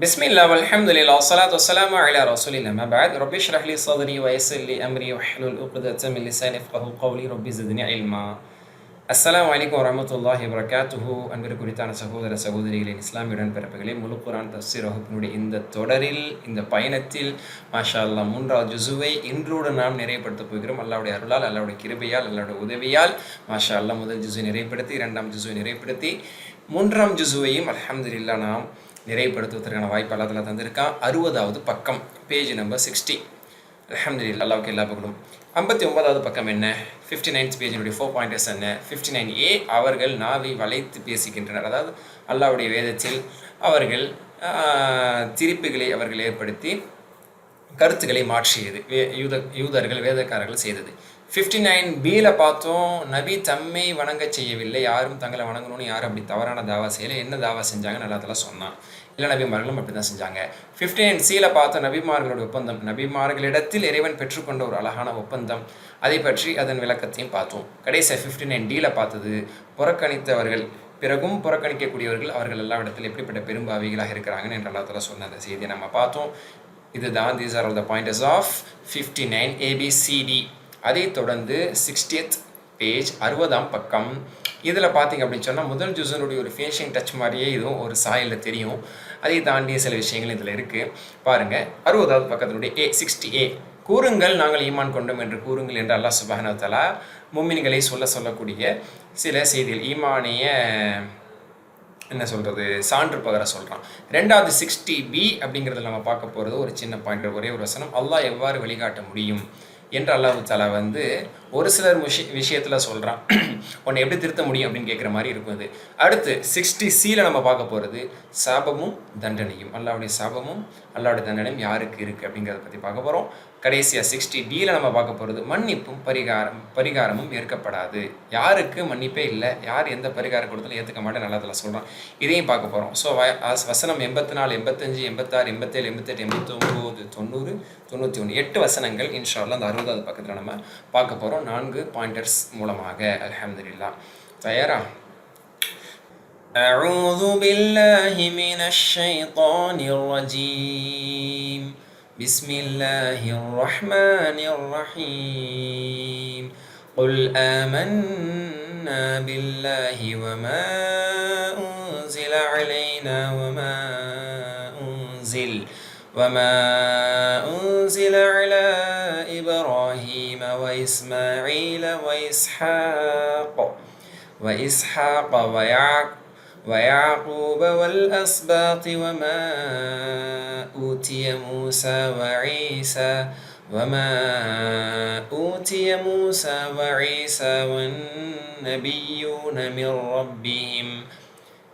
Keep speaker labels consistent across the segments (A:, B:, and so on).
A: பிஸ்மில்லா வல்ஹம்துலில்லாஹ் வஸ்ஸலாத்து வஸ்ஸலாமு அலா ரசூலில்லாஹ் அம்மா பஅத் ரப்பி இஷ்ரஹ் லி ஸத்ரி வயஸ்ஸிர் லி அம்ரி வஹ்லுல் உக்தத்தம் மின் லிசானி யஃப்கஹு கௌலி ரப்பி ஸித்னி இல்மா. அஸ்ஸலாமு அலைக்கும் வரஹ்மத்துல்லாஹி வபரகாத்துஹு. அன்பிற்குரித்தான சகோதர சகோதரிகளின் இஸ்லாமியுடன் பிறப்புகளே, முழு குர்ஆன் தஃப்சீர் வகுப்பினுடைய இந்த தொடரில், இந்த பயணத்தில் மாஷா அல்லாஹ் 3வது ஜுஸுவை இன்றோடு நாம் நிறைவுபடுத்தப் போகிறோம். அல்லாஹ்வுடைய அருளால், அல்லாஹ்வுடைய கிருபையால், அல்லாஹ்வுடைய உதவியால் மாஷா அல்லாஹ் முதல் ஜுஸை நிறைவுபடுத்தி 2ஆம் ஜுஸை நிறைவுபடுத்தி 3ஆம் ஜுஸுவையும் அல்ஹம்துலில்லாஹ் நாம் நிறைவுபடுத்துவதற்கான வாய்ப்பு அல்லா தஆலா தந்திருக்கான். 60வது பக்கம், பேஜ் நம்பர் 60. அல்ஹம்துலில்லாஹ், அல்லாஹ்வுக்கு எல்லா புகழும். 59வது பக்கம் என்ன? 59th பேஜினுடைய 4 பாயிண்டர்ஸ் என்ன? 59A, அவர்கள் நாவை வளைத்து பேசுகின்றனர். அதாவது அல்லாஹ்வுடைய வேதத்தில் அவர்கள் திரிப்புகளை அவர்கள் ஏற்படுத்தி கருத்துக்களை மாற்றியது யூதர்கள் வேதக்காரர்கள் செய்தது. 59Bல பார்த்தோம், நபி தம்மை வணங்க செய்யவில்லை, யாரும் தங்களை வணங்கணும்னு யாரும் அப்படி தவறான தாவா செய்யலை. என்ன தாவா செஞ்சாங்கன்னு அல்லா தஆலா சொன்னான். இல்லை, நபிமார்களும் அப்படி தான் செஞ்சாங்க. 59Cல பார்த்தோம், நபிமார்களுடைய ஒப்பந்தம், நபிமார்களிடத்தில் இறைவன் பெற்றுக்கொண்ட ஒரு அழகான ஒப்பந்தம், அதை பற்றி அதன் விளக்கத்தையும் பார்த்தோம். கடைசி 59Dல பார்த்தது புறக்கணித்தவர்கள், பிறகும் புறக்கணிக்கக்கூடியவர்கள், அவர்கள் எல்லா இடத்துல எப்படிப்பட்ட பெரும்பாவிகளாக இருக்கிறாங்கன்னு என்று அல்லா தஆலா சொன்ன அந்த செய்தியை நம்ம பார்த்தோம். இதுதான் these are all the pointers of 59 ABCD. அதை தொடர்ந்து 60th பேஜ் 60ஆம் பக்கம். இதில் பார்த்தீங்க அப்படின்னு சொன்னால் முதல் ஜுஸனுடைய ஒரு ஃபினிஷிங் டச் மாதிரியே இதுவும் ஒரு சாயலில் தெரியும். அதை தாண்டிய சில விஷயங்கள் இதில் இருக்குது. பாருங்கள், 60வது பக்கத்தினுடைய 60A, கூறுங்கள் நாங்கள் ஈமான் கொண்டோம் என்று கூறுங்கள் என்று அல்லாஹ் சுப்ஹானஹு வ தஆலா முஃமின்களை சொல்லக்கூடிய சில செய்திகள், ஈமானிய என்ன சொல்கிறது, சான்று பகர சொல்கிறான். 2வது 60B அப்படிங்கிறத நம்ம பார்க்க போகிறது ஒரு சின்ன பாயிண்ட், ஒரே ஒரு வசனம். அல்லாஹ் எவ்வாறு வழிகாட்ட முடியும் என்று அல்லாஹ் தஆலா ஒரு சிலர் விஷயத்தில் சொல்கிறான். உன்னை எப்படி திருத்த முடியும் அப்படின்னு கேட்குற மாதிரி இருக்கும் இது. அடுத்து 60Cல நம்ம பார்க்க போகிறது சாபமும் தண்டனையும். அல்லாஹ்வுடைய சாபமும் அல்லாஹ்வுடைய தண்டனையும் யாருக்கு இருக்குது அப்படிங்கிறத பற்றி பார்க்க போகிறோம். கடைசியாக 60Dல நம்ம பார்க்க போகிறது மன்னிப்பும் பரிகாரமும் ஏற்கப்படாது. யாருக்கு மன்னிப்பே இல்லை, யார் எந்த பரிகாரம் கொடுத்தாலும் ஏற்றுக்க மாட்டேன் அல்லாஹ் தஆலா சொல்கிறான். இதையும் பார்க்க போகிறோம். ஸோ வசனம் 84, 85, 86, 87, 88, 89, 90, 91, 8 வசனங்கள் இன்ஷா அல்லாஹ் அந்த 60வது பக்கத்தில் நம்ம பார்க்க போகிறோம் 4 பாயிண்டர்ஸ் மூலமாக. அல்ஹம்துலில்லாஹ். தயாரா? அஊது பில்லாஹி மினஷ் ஷைத்தானிர் ரஜீம். பிஸ்மில்லாஹிர் ரஹ்மானிர் ரஹீம். قل آمنا بالله وما أنزل علينا وما أنزل على إبراهيم وإسماعيل وإسحاق ويعقوب والأسباط وما أوتي موسى وعيسى والنبيون من ربهم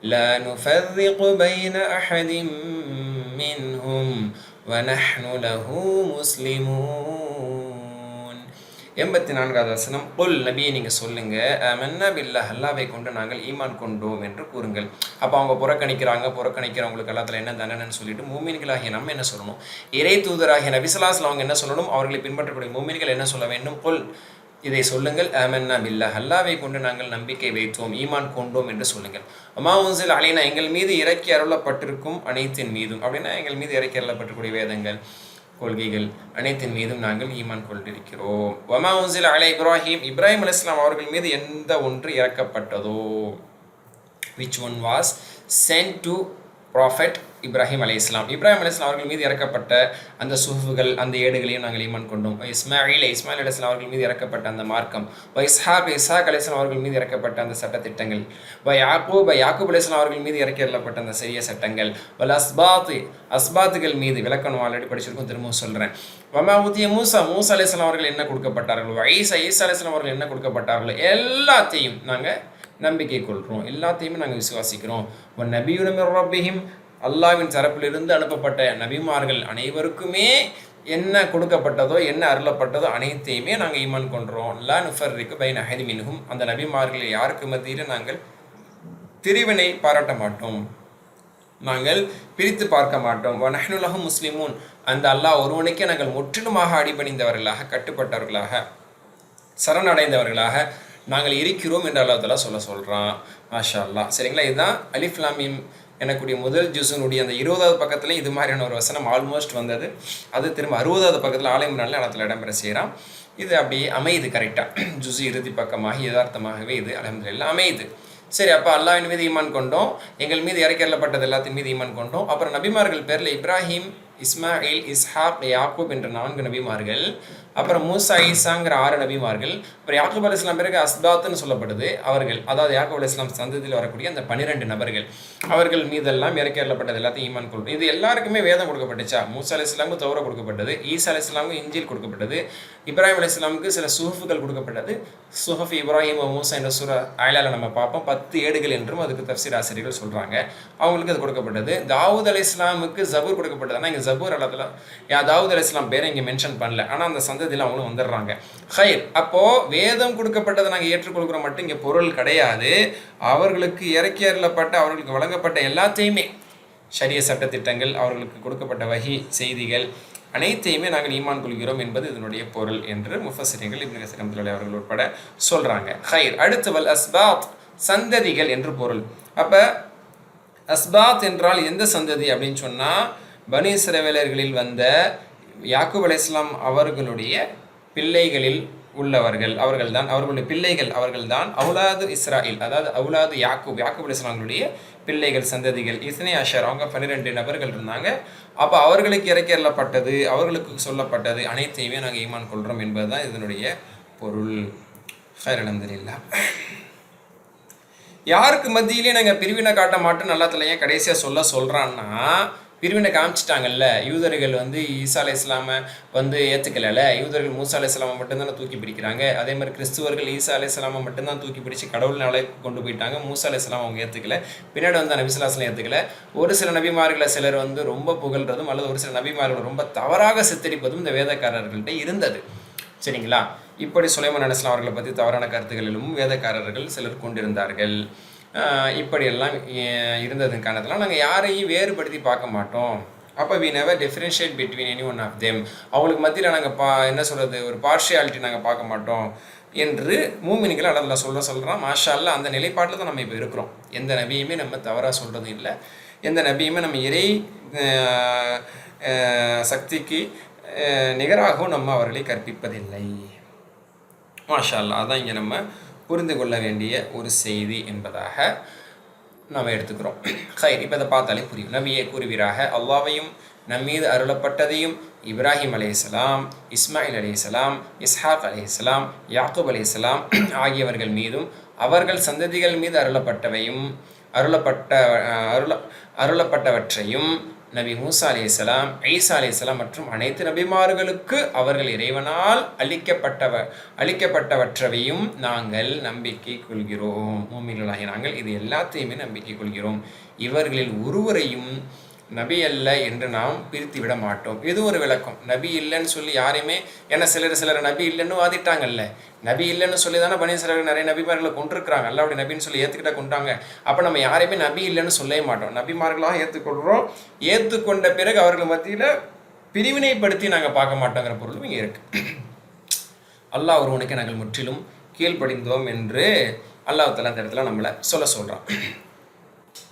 A: لا نفرق بين أحد منهم ونحن له مسلمون. 84வது வசனம். குல், நபியை நீங்கள் சொல்லுங்கள், ஆமன்னா பில்லாஹ், அல்லாஹ்வை கொண்டு நாங்கள் ஈமான் கொண்டோம் என்று கூறுங்கள். அப்போ அவங்க புறக்கணிக்கிறவங்களுக்கு எல்லாத்துல என்ன தண்டனைன்னு சொல்லிட்டு மூமின்களாகிய நம்ம என்ன சொல்லணும்? இறை தூதராகிய நபி ஸல்லல்லாஹு அலைஹி வஸல்லம் அவங்க என்ன சொல்லணும்? அவர்களை பின்பற்றக்கூடிய மூமின்கள் என்ன சொல்ல வேண்டும்? குல், இதை சொல்லுங்கள், ஆமன்னா பில்லாஹ், அல்லாஹ்வை கொண்டு நாங்கள் நம்பிக்கை வைத்தோம், ஈமான் கொண்டோம் என்று சொல்லுங்கள். வமா உன்ஸில அலைனா, எங்கள் மீது இறக்கி அருளப்பட்டிருக்கும் அனைத்தின் மீதும், அப்படின்னா எங்கள் மீது இறக்கி அருளப்பட்டிருக்கூடிய வேதங்கள், கொள்கைகள் அனைத்தின் மீதும் நாங்கள் ஈமான் கொண்டிருக்கிறோம். வமா உன்ஸில அலை இப்ராஹிம், இப்ராஹிம் அலைஹிஸ்ஸலாம் அவர்கள் மீது எந்த ஒன்று இறக்கப்பட்டதோ, which one was sent to prophet Ibrahim அலைஹிஸ்ஸலாம், இப்ராஹிம் அலைஹிஸ்ஸலாம் அவர்கள் மீது இறக்கப்பட்ட அந்த சுஹுஃபுகள், அந்த ஏடுகளையும் நாங்கள் ஈமான் கொண்டோம். இஸ்மாயில் அலைஹிஸ்ஸலாம் அவர்கள் மீது இறக்கப்பட்ட அந்த மார்க்கம், இஸ்ஹாக் அலைஹிஸ்ஸலாம் அவர்கள் மீது இறக்கப்பட்ட அந்த சட்டத்திட்டங்கள், யாக்கூப் அலைஹிஸ்ஸலாம் அவர்கள் மீது இறக்கப்பட்ட அந்த சிறிய சட்டங்கள், அஸ்பாத்துகள் மீது விளக்கணும் ஆல்ரெடி படிச்சிருக்கோம், திரும்பவும் சொல்கிறேன். வமா ஊத்திய மூசா அலைஹிஸ்ஸலாம் அவர்கள் என்ன கொடுக்கப்பட்டார்கள், ஈசா அலைஹிஸ்ஸலாம் அவர்கள் என்ன கொடுக்கப்பட்டார்கள், எல்லாத்தையும் நாங்கள் நம்பிக்கை கொள்கிறோம், எல்லாத்தையுமே நாங்கள் விசுவாசிக்கிறோம். நபியுன மிர் ரப்பிஹிம், அல்லாஹ்வின் தரப்பிலிருந்து அனுப்பப்பட்ட நபிமார்கள் அனைவருக்குமே என்ன கொடுக்கப்பட்டதோ, என்ன அருளப்பட்டதோ அனைத்தையுமே நாங்கள் ஈமான் கொள்கிறோம். லா நுஃபர்ரிகு பைன அஹதி மின்ஹும், அந்த நபிமார்களில் யாருக்கு மத்தியில் நாங்கள் பிரிவினை பாராட்ட மாட்டோம், நாங்கள் பிரித்து பார்க்க மாட்டோம். வநஹ்னு லஹு முஸ்லிமூன், அந்த அல்லாஹ் ஒருவனுக்கே நாங்கள் முற்றிலுமாக அடிபணிந்தவர்களாக, கட்டுப்பட்டவர்களாக, சரணடைந்தவர்களாக நாங்கள் இருக்கிறோம் என்று அல்லாஹ் தஆலா சொல்கிறான். மாஷா அல்லாஹ். சரிங்களா? இதுதான் அலிஃப் லாம் மீம் எனக்குடைய முதல் ஜுஸுனுடைய அந்த 20வது பக்கத்துலேயும் இது மாதிரியான ஒரு வசனம் ஆல்மோஸ்ட் வந்தது. அது திரும்ப 60வது பக்கத்தில் ஆலை இம்ரானில் இடத்துல இடம்பெற செய்கிறான். இது அப்படியே அமையுது கரெக்டாக, ஜுஸு இறுதி பக்கமாக யதார்த்தமாகவே இது அல்ஹம்துலில்லாஹ் அமையுது. சரி, அப்போ அல்லாஹ்வின் மீது ஈமான் கொண்டோம், எங்கள் மீது இறக்கப்பட்டது எல்லாத்தின் மீது ஈமான் கொண்டோம். அப்புறம் நபிமார்கள் பேரில் இப்ராஹிம், இஸ்மாயில், இஸ்ஹாக், யாக்கூப் என்ற 4 நபிமார்கள், அப்புறம் மூசா, ஈசாங்கிற 6 நபிமார்கள், அப்புறம் யாக்கூப் அலைஹிஸ்ஸலாம் பிறகு அஸ்பாத்துன்னு சொல்லப்படுது அவர்கள், அதாவது யாக்கூப் அலைஹிஸ்ஸலாம் சந்ததியில் வரக்கூடிய அந்த 12 நபர்கள், அவர்கள் மீதெல்லாம் இறக்கப்பட்டது எல்லாத்தையும் ஈமான் கொள்ளும். இது எல்லாருக்குமே வேதம் கொடுக்கப்பட்டுச்சா? மூசா அலைஹிஸ்ஸலாமுக்கு தௌரா கொடுக்கப்பட்டது, ஈசா அலைஹிஸ்ஸலாமுக்கு இன்ஜீல் கொடுக்கப்பட்டது, இப்ராஹிம் அலைஹிஸ்ஸலாமுக்கு சில சுஹுஃபுகள் கொடுக்கப்பட்டது. சுஹஃப் இப்ராஹிம் மூசா என்ற சூரா ஆயிலால நம்ம பார்ப்போம், 10 ஏடுகள் என்றும் அதுக்கு தஃப்சீர் ஆசிரியர்கள் சொல்கிறாங்க, அவங்களுக்கு அது கொடுக்கப்பட்டது. தாவூத் அலைஹிஸ்ஸலாமுக்கு ஜபூர் கொடுக்கப்பட்டது. ஆனால் இங்கே ஜபூர் அல்லதுல தாவூத் அலைஹிஸ்ஸலாம் பேரை இங்கே மென்ஷன் பண்ணல, ஆனால் அந்த சந்ததியில் அவங்களும் வந்துடுறாங்க. ஹைர், அப்போது வேதம் கொடுக்கப்பட்டதை நாங்கள் ஏற்றுக்கொள்கிறோம் மட்டும் இங்கே பொருள் கிடையாது. அவர்களுக்கு இறக்கப்பட்ட அவர்களுக்கு வழங்கப்பட்ட எல்லாத்தையுமே ஷரிய சட்டத்திட்டங்கள், அவர்களுக்கு கொடுக்கப்பட்ட வஹி செய்திகள் அனைத்தையுமே நாங்கள் ஈமான் கொள்கிறோம் என்பது இதனுடைய பொருள் என்று முஃபஸ்ஸிரீன்கள் இப்னு கஸீர் ரஹ்மத்துல்லாஹி அவர்கள் உட்பட சொல்கிறாங்க. ஹைர், அடுத்து வல் அஸ்பாத் சந்ததிகள் என்று பொருள். அப்போ அஸ்பாத் என்றால் எந்த சந்ததி அப்படின்னு சொன்னால், பனி இஸ்ரவேலர்களில் வந்த யாக்கூப் அலைஹிஸ்ஸலாம் அவர்களுடைய பிள்ளைகளில் உள்ளவர்கள், அவர்கள்தான் அவர்களுடைய பிள்ளைகள், அவர்கள்தான் அவுலாது இஸ்ராயில், அதாவது அவுலாது யாக்கூப் அலைஹிஸ்ஸலாமுடைய பிள்ளைகள், சந்ததிகள். இஸ்னே அஷர், அவங்க 12 நபர்கள் இருந்தாங்க. அப்போ அவர்களுக்கு இறக்கப்பட்டது, அவர்களுக்கு சொல்லப்பட்டது அனைத்தையுமே நாங்கள் ஈமான் கொள்கிறோம் என்பது தான் இதனுடைய பொருள். ஹைர், அல்ஹம்துலில்லாஹ். யாருக்கு மத்தியிலே நாங்கள் பிரிவினை காட்ட மாட்டோம் அல்லாஹ் ஏன் கடைசியாக சொல்கிறான்னா, பிரிவினை காமிச்சிட்டாங்கல்ல. யூதர்கள் ஈசா அலைஹிஸ்ஸலாமை ஏற்றுக்கல, யூதர்கள் மூசா அலைஹிஸ்ஸலாமை மட்டும்தானே தூக்கி பிடிக்கிறாங்க. அதே மாதிரி கிறிஸ்துவர்கள் ஈசா அலைஹிஸ்ஸலாமை மட்டும்தான் தூக்கி பிடிச்சி கடவுள்னாலே கொண்டு போயிட்டாங்க. மூசா அலைஹிஸ்ஸலாம் அவங்க ஏற்றுக்கல, பின்னாடி நபி ஸல்லல்லாஹு அலைஹி வஸல்லம் ஏற்றுக்கல. ஒரு சில நபிமார்களை சிலர் ரொம்ப புகழ்றதும் அல்லது ஒரு சில நபிமார்களை ரொம்ப தவறாக சித்தரிப்பதும் இந்த வேதக்காரர்கள்ட்ட இருந்தது. சரிங்களா? இப்படி சுலைமான் அலைஹிஸ்ஸலாம் அவர்களை பற்றி தவறான கருத்துக்களிலும் வேதக்காரர்கள் சிலர் கொண்டிருந்தார்கள். இப்படியெல்லாம் இருந்ததுக்கு காரணத்தில் நாங்கள் யாரையும் வேறுபடுத்தி பார்க்க மாட்டோம். அப்போ we never differentiate between any one of them. அவங்களுக்கு மத்தியில் நாங்கள் என்ன சொல்கிறது, ஒரு பார்ஷியாலிட்டி நாங்கள் பார்க்க மாட்டோம் என்று மூமின்கள் அல்லாஹ் சொல்கிறான். மாஷா அல்லாஹ், அந்த நிலைப்பாட்டில் தான் நம்ம இப்போ இருக்கிறோம். எந்த நபியுமே நம்ம தவறாக சொல்கிறதும் இல்லை, எந்த நபியுமே நம்ம இறை சக்திக்கு நிகராகவும் நம்ம அவர்களை கற்பிப்பதில்லை. மாஷா அல்லாஹ், அதான் இங்கே நம்ம புரிந்து கொள்ள வேண்டிய ஒரு செய்தி என்பதாக நாம் எடுத்துக்கிறோம். ஹைர், இப்போ இதை பார்த்தாலே புரியும். நபியே கூறுவீராக, அல்லாஹ்வையும் நம்மீது அருளப்பட்டதையும் இப்ராஹிம் அலைஹிஸ்ஸலாம், இஸ்மாயில் அலைஹிஸ்ஸலாம், இஸ்ஹாக் அலைஹிஸ்ஸலாம், யாக்கூப் அலைஹிஸ்ஸலாம் ஆகியவர்கள் மீதும் அவர்கள் சந்ததிகள் மீது அருளப்பட்டவற்றையும் நபி மூசா அலைஹிஸ்ஸலாம், ஈசா அலைஹிஸ்ஸலாம் மற்றும் அனைத்து நபிமார்களுக்கு அவர்கள் இறைவனால் அளிக்கப்பட்டவற்றையும் நாங்கள் நம்பிக்கை கொள்கிறோம். மூமின்களாகிய நாங்கள் இது எல்லாத்தையுமே நம்பிக்கை கொள்கிறோம். இவர்களில் ஒருவரையும் நபி அல்ல என்று நாம் பிரித்து விட மாட்டோம். இது ஒரு விளக்கம். நபி இல்லைன்னு சொல்லி யாரையுமே, ஏன்னா சிலர் நபி இல்லைன்னு வாதிட்டாங்கல்ல, நபி இல்லைன்னு சொல்லி தானே பனி இஸ்ராயீல் நிறைய நபிமார்களை கொண்டிருக்கிறாங்க. அல்ல அப்படி நபின்னு சொல்லி ஏற்றுக்கிட்ட கொண்டாங்க. அப்போ நம்ம யாரையுமே நபி இல்லைன்னு சொல்லவே மாட்டோம், நபிமார்களாக ஏற்றுக்கொள்கிறோம். ஏற்றுக்கொண்ட பிறகு அவர்கள் மத்தியில் பிரிவினைப்படுத்தி நாங்கள் பார்க்க மாட்டோங்கிற பொருளும் இங்கே இருக்குது. அல்லாஹ் ஒருவனுக்கு நாங்கள் முற்றிலும் கீழ்ப்படிந்தோம் என்று அல்லாஹ் தஆலா அந்த இடத்துல நம்மளை சொல்கிறான்.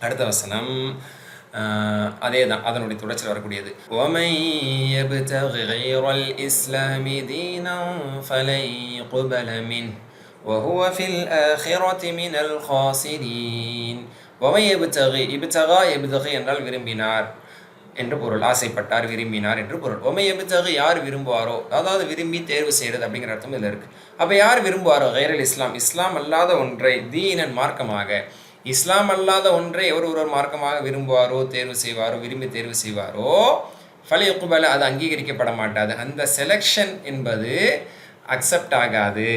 A: அடுத்த வசனம் அதே தான், அதனுடைய தொடர்ச்சியில் வரக்கூடியது. وَمَن يَبْتَغِ غَيْرَ الْإِسْلَامِ دِينًا فَلَن يُقْبَلَ مِنْهُ وَهُوَ فِي الْآخِرَةِ مِنَ الْخَاسِرِينَ. وَمَن يَبْتَغِي என்றால் விரும்பினார் என்று பொருள், ஆசைப்பட்டார், விரும்பினார் என்று பொருள். وَمَن يَبْتَغِي யார் விரும்புவாரோ, அதாவது விரும்பி தேர்வு செய்கிறது அப்படிங்கிற அர்த்தம் இதில் இருக்குது. அப்போ யார் விரும்புவாரோ, கைரல் இஸ்லாம், இஸ்லாம் அல்லாத ஒன்றை, தீனன் மார்க்கமாக, இஸ்லாம் அல்லாத ஒன்றை ஒருவர் மார்க்கமாக விரும்புவாரோ, தேர்வு செய்வாரோ, விரும்பி தேர்வு செய்வாரோ, ஃபலயுக்பல, அது அங்கீகரிக்கப்பட மாட்டாது. அந்த செலெக்ஷன் என்பது அக்செப்ட் ஆகாது,